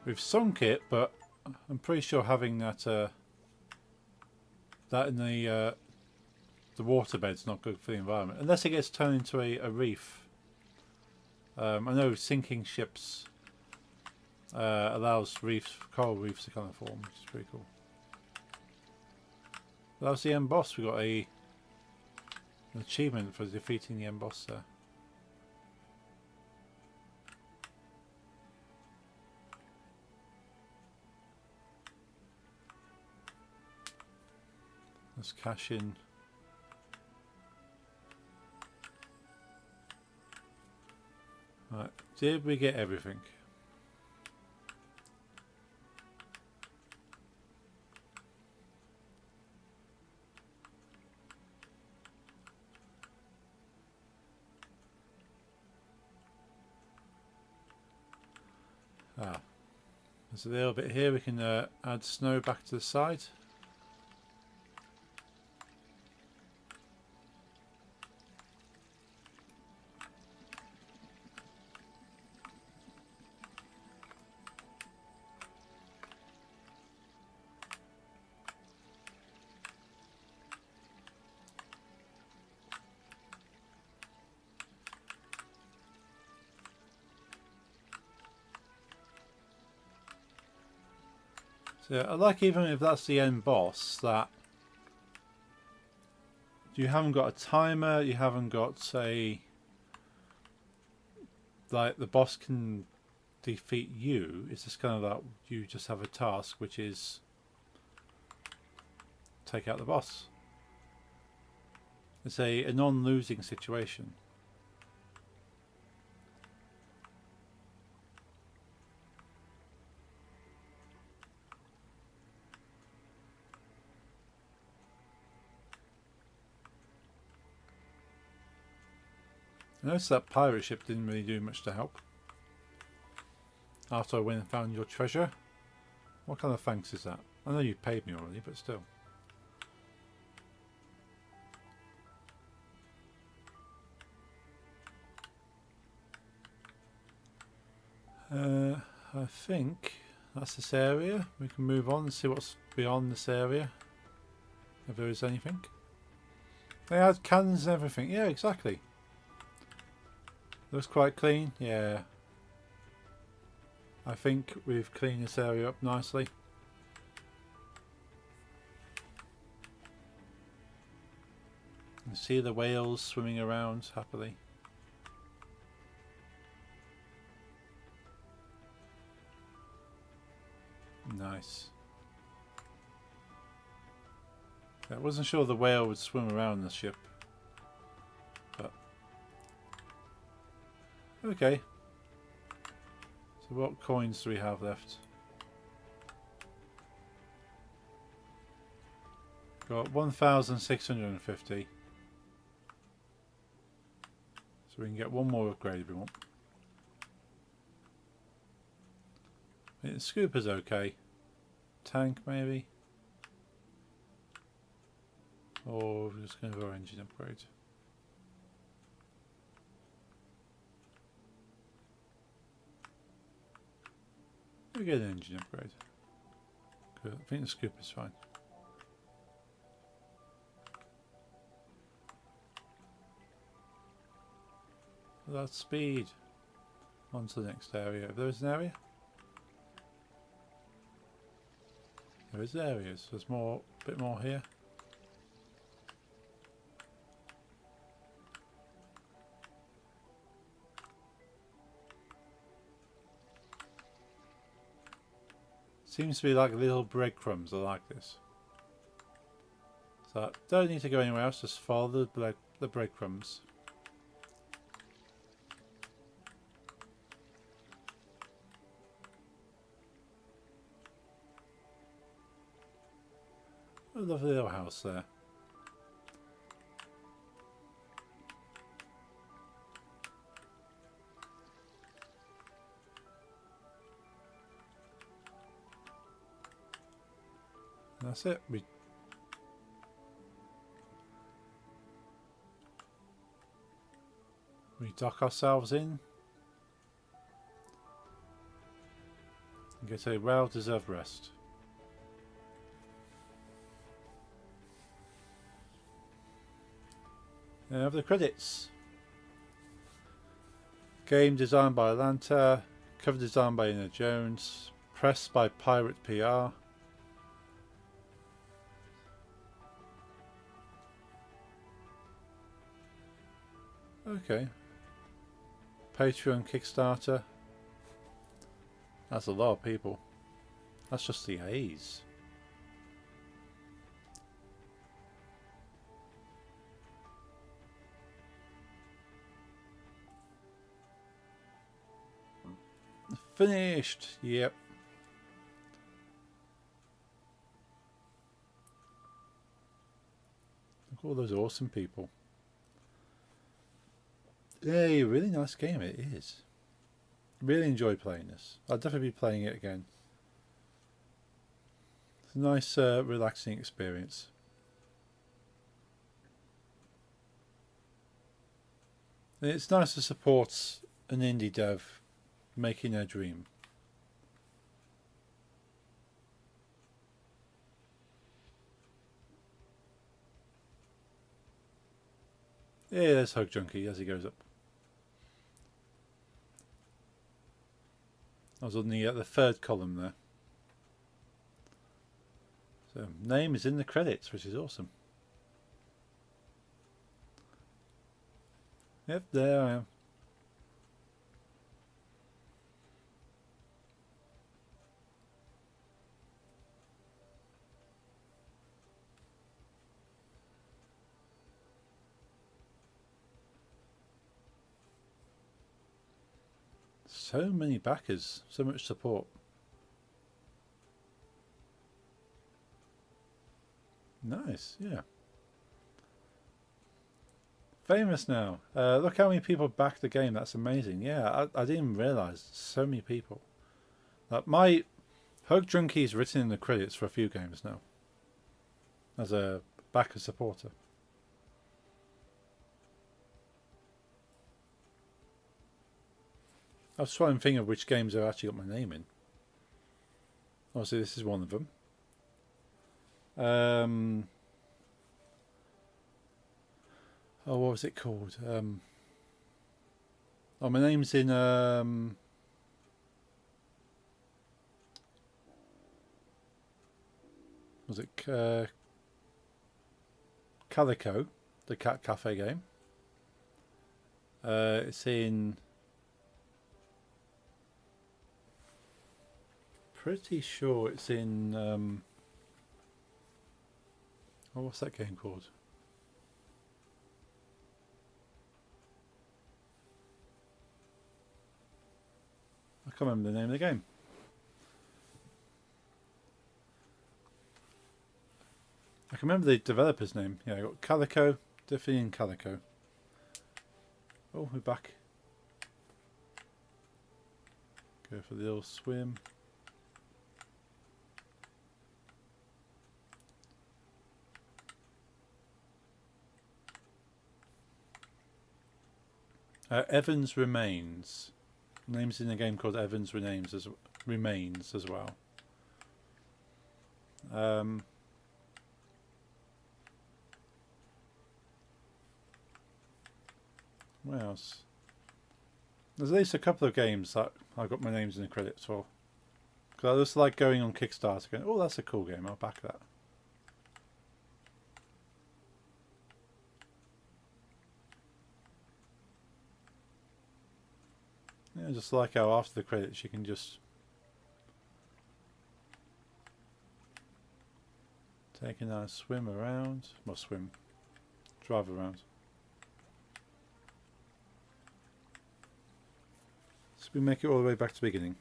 We've sunk it, but I'm pretty sure having that that in the waterbed's not good for the environment, unless it gets turned into a reef. I know sinking ships allows reefs, coral reefs to kind of form, which is pretty cool. That was the end boss. We got an achievement for defeating the end boss there. Let's cash in. Right, did we get everything? Ah, there's a little bit here. We can add snow back to the side. So I like, even if that's the end boss, that you haven't got a timer, you haven't got, say, like the boss can defeat you. It's just kind of like you just have a task, which is take out the boss. It's a non-losing situation. I noticed that pirate ship didn't really do much to help. After I went and found your treasure. What kind of thanks is that? I know you paid me already, but still. I think that's this area. We can move on and see what's beyond this area. If there is anything. They had cannons and everything. Yeah, exactly. Looks quite clean. Yeah. I think we've cleaned this area up nicely. You can see the whales swimming around happily. Nice. I wasn't sure the whale would swim around the ship. But okay. So what coins do we have left? Got 1,650. So we can get one more upgrade if we want. I think the scooper's okay. Tank maybe? Or we're just going to go engine upgrade. We get an engine upgrade. Good. I think the scoop is fine. That's speed. On to the next area. If there is an area? There is areas. There's more, a bit more here. Seems to be like little breadcrumbs. I like this. So I don't need to go anywhere else. Just follow the breadcrumbs. A lovely little house there. And that's it. We dock ourselves in and get a well-deserved rest. And have the credits. Game designed by Atlanta, cover design by Indiana Jones, press by Pirate PR. Okay. Patreon, Kickstarter. That's a lot of people. That's just the A's. Finished. Yep. Look at all those awesome people. Yeah, really nice game it is. Really enjoy playing this. I'll definitely be playing it again. It's a nice, relaxing experience. And it's nice to support an indie dev making their dream. Yeah, there's Hug Junkie as he goes up. I was on the third column there. So name is in the credits, which is awesome. Yep, there I am. So many backers, so much support. Nice, yeah. Famous now. Look how many people back the game. That's amazing. Yeah, I didn't even realise so many people. My Hug Junkie is written in the credits for a few games now. As a backer supporter. I was trying to think of which games I've actually got my name in. Obviously, this is one of them. Oh, what was it called? Oh, my name's in. Was it Calico, the Cat Cafe game? It's in. Pretty sure it's in. Oh, what's that game called? I can't remember the name of the game. I can remember the developer's name. Yeah, I got Calico, definitely in Calico. Oh, we're back. Go for the little swim. Evans Remains. Names in the game called Evans Remains as remains as well. What else? There's at least a couple of games that I got my names in the credits for. Because I just like going on Kickstarter going, oh, that's a cool game, I'll back that. Yeah, just like how after the credits you can just take a nice swim around. Well, drive around. So we make it all the way back to the beginning.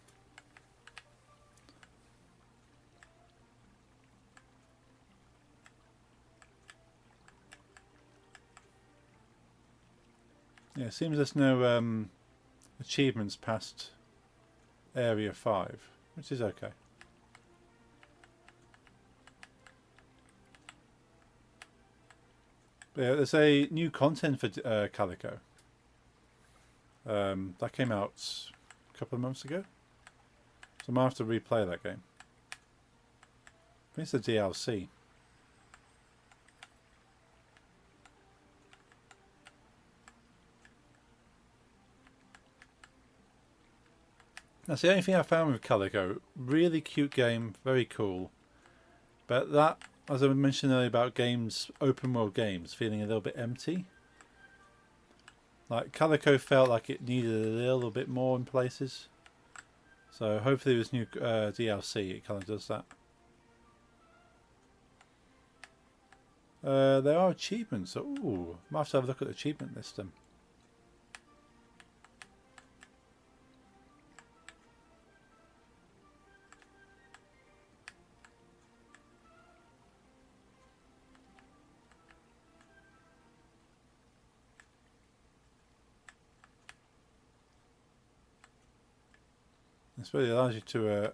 Yeah, it seems there's no achievements past Area 5, which is okay. But yeah, there's a new content for Calico. That came out a couple of months ago. So I might have to replay that game. I think it's a DLC. That's the only thing I found with Calico. Really cute game, very cool. But that, as I mentioned earlier about games, open world games, feeling a little bit empty. Like Calico felt like it needed a little bit more in places. So hopefully with this new DLC it kind of does that. There are achievements. Ooh, might have to have a look at the achievement list then. This really allows you to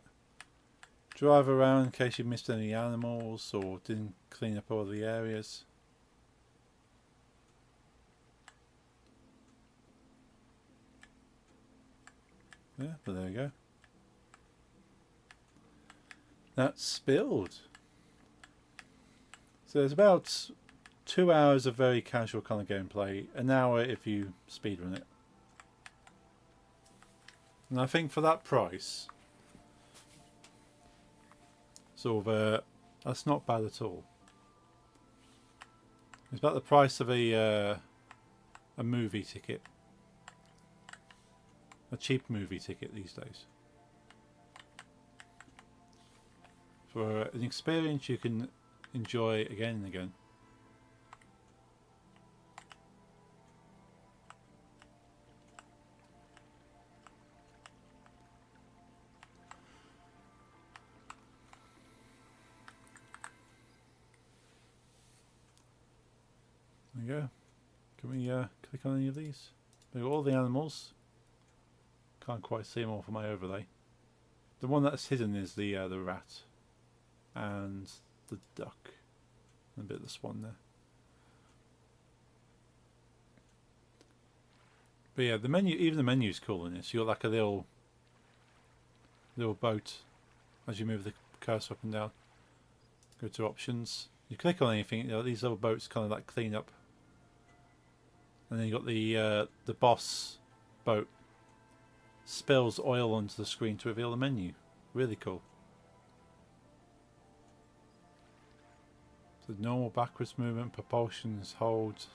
drive around in case you missed any animals or didn't clean up all the areas. Yeah, but there you go. That's Spilled. So there's about 2 hours of very casual kind of gameplay, an hour if you speedrun it. And I think for that price, sort of, that's not bad at all. It's about the price of a movie ticket, a cheap movie ticket these days. For an experience you can enjoy again and again. There you go. Can we click on any of these? They've got all the animals. Can't quite see them all from my overlay. The one that's hidden is the rat and the duck and a bit of the swan there. But yeah, the menu, even the menu's cool in this. You got like a little boat as you move the cursor up and down. Go to options. You click on anything, you know, these little boats kind of like clean up. And then you got the boss boat spills oil onto the screen to reveal the menu. Really cool. So normal backwards movement, propulsions, hold,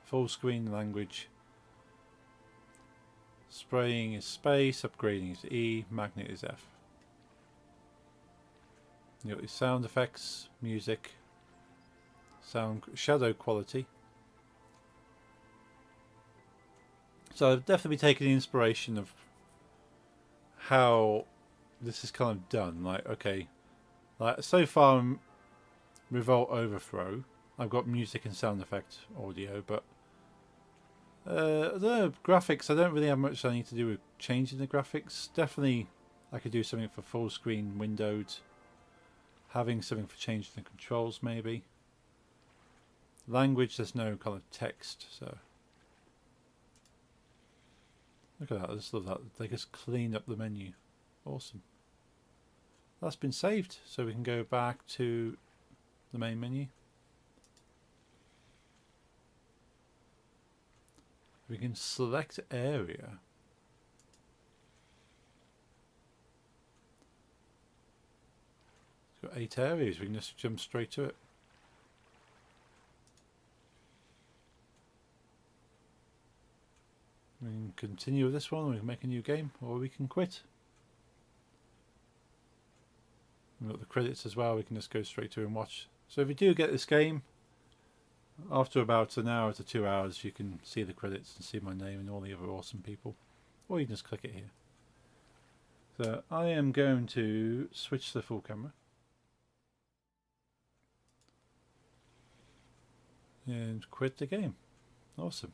full screen language. Spraying is space, upgrading is E, magnet is F. You got your sound effects, music, sound, shadow quality. So I've definitely taken the inspiration of how this is kind of done. Like, okay, like so far in Revolt Overthrow, I've got music and sound effect audio, but I don't know, graphics, I don't really have much I need to do with changing the graphics. Definitely I could do something for full screen windowed, having something for changing the controls maybe. Language, there's no kind of text, so look at that, I just love that. They just cleaned up the menu. Awesome. that's been saved, so we can go back to the main menu. We can select area. It's got 8 areas, we can just jump straight to it. We can continue with this one, we can make a new game, or we can quit. We've got the credits as well, we can just go straight to and watch. So if you do get this game, after about an hour to 2 hours you can see the credits and see my name and all the other awesome people. Or you can just click it here. So I am going to switch to the full camera. And quit the game. Awesome.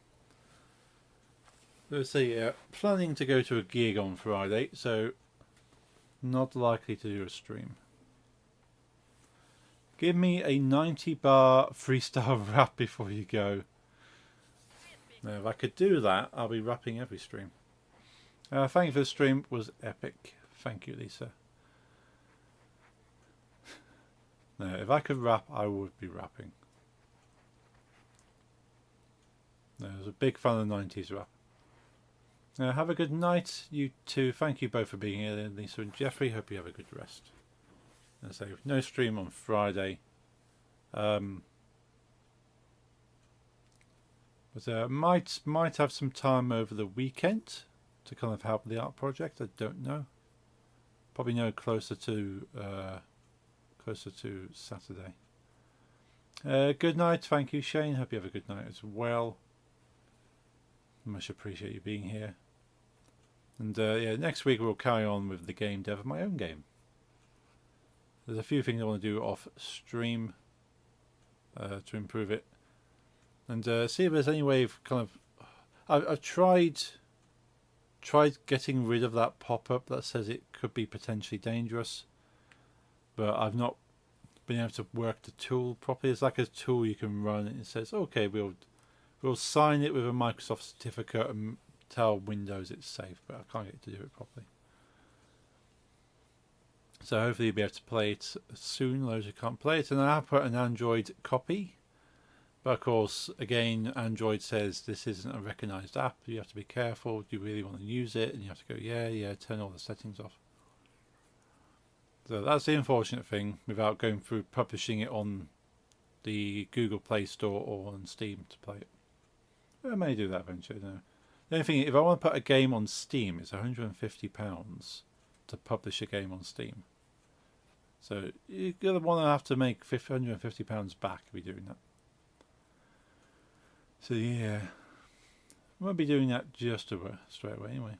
Let's see, planning to go to a gig on Friday, so not likely to do a stream. Give me a 90-bar freestyle rap before you go. Now, if I could do that, I'll be rapping every stream. Thank you for the stream. It was epic. Thank you, Lisa. No, if I could rap, I would be rapping. No, I was a big fan of the 90s rap. Have a good night, you two. Thank you both for being here, Lisa and Jeffrey. Hope you have a good rest. And so no stream on Friday, but might have some time over the weekend to kind of help the art project. I don't know. Probably know closer to Saturday. Good night. Thank you, Shane. Hope you have a good night as well. Much appreciate you being here. And yeah, next week we'll carry on with the game dev of my own game. There's a few things I want to do off stream to improve it, and see if there's any way of kind of. I've tried getting rid of that pop-up that says it could be potentially dangerous, but I've not been able to work the tool properly. It's like a tool you can run, and it says, "Okay, we'll sign it with a Microsoft certificate and tell Windows it's safe," but I can't get it to do it properly. So hopefully you'll be able to play it soon, those who can't play it. And I have put an Android copy. But of course, again, Android says this isn't a recognised app. You have to be careful. Do you really want to use it? And you have to go, yeah, turn all the settings off. So that's the unfortunate thing without going through publishing it on the Google Play Store or on Steam to play it. I may do that eventually. No. The only thing, if I want to put a game on Steam, it's £150 to publish a game on Steam. So you're going to want to have to make £150 back if you're doing that. So yeah, I won't be doing that just straight away anyway.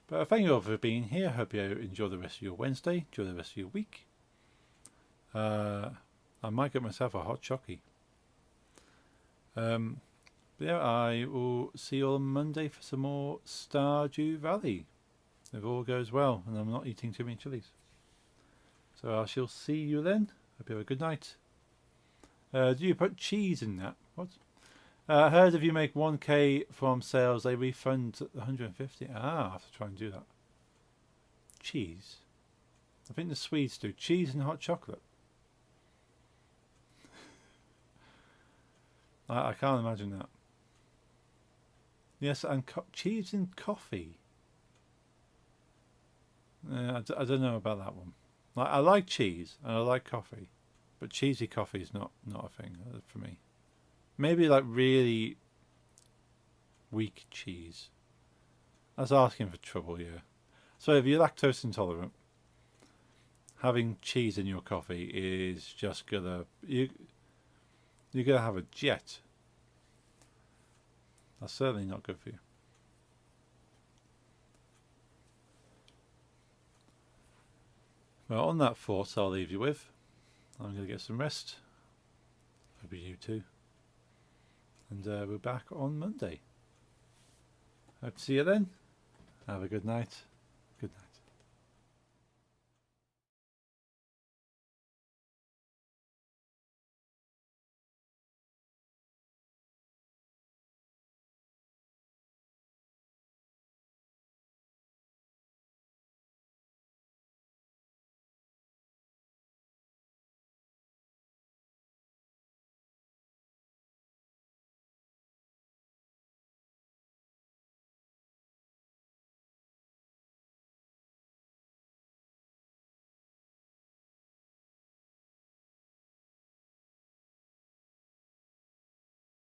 But thank you all for being here. Hope you enjoy the rest of your Wednesday. Enjoy the rest of your week. I might get myself a hot chockey. But yeah, I will see you on Monday for some more Stardew Valley. If all goes well and I'm not eating too many chilies. So I shall see you then. Hope you have a good night. Do you put cheese in that? What? I heard if you make 1k from sales, they refund 150. I have to try and do that. Cheese. I think the Swedes do. Cheese and hot chocolate. I can't imagine that. Yes, and cheese and coffee. I don't know about that one. I like cheese and I like coffee, but cheesy coffee is not a thing for me. Maybe like really weak cheese. That's asking for trouble, yeah. So if you're lactose intolerant, having cheese in your coffee is just you're gonna have a jet. That's certainly not good for you. Well, on that thought, I'll leave you with. I'm going to get some rest. Hope you too. And we're back on Monday. Hope to see you then. Have a good night.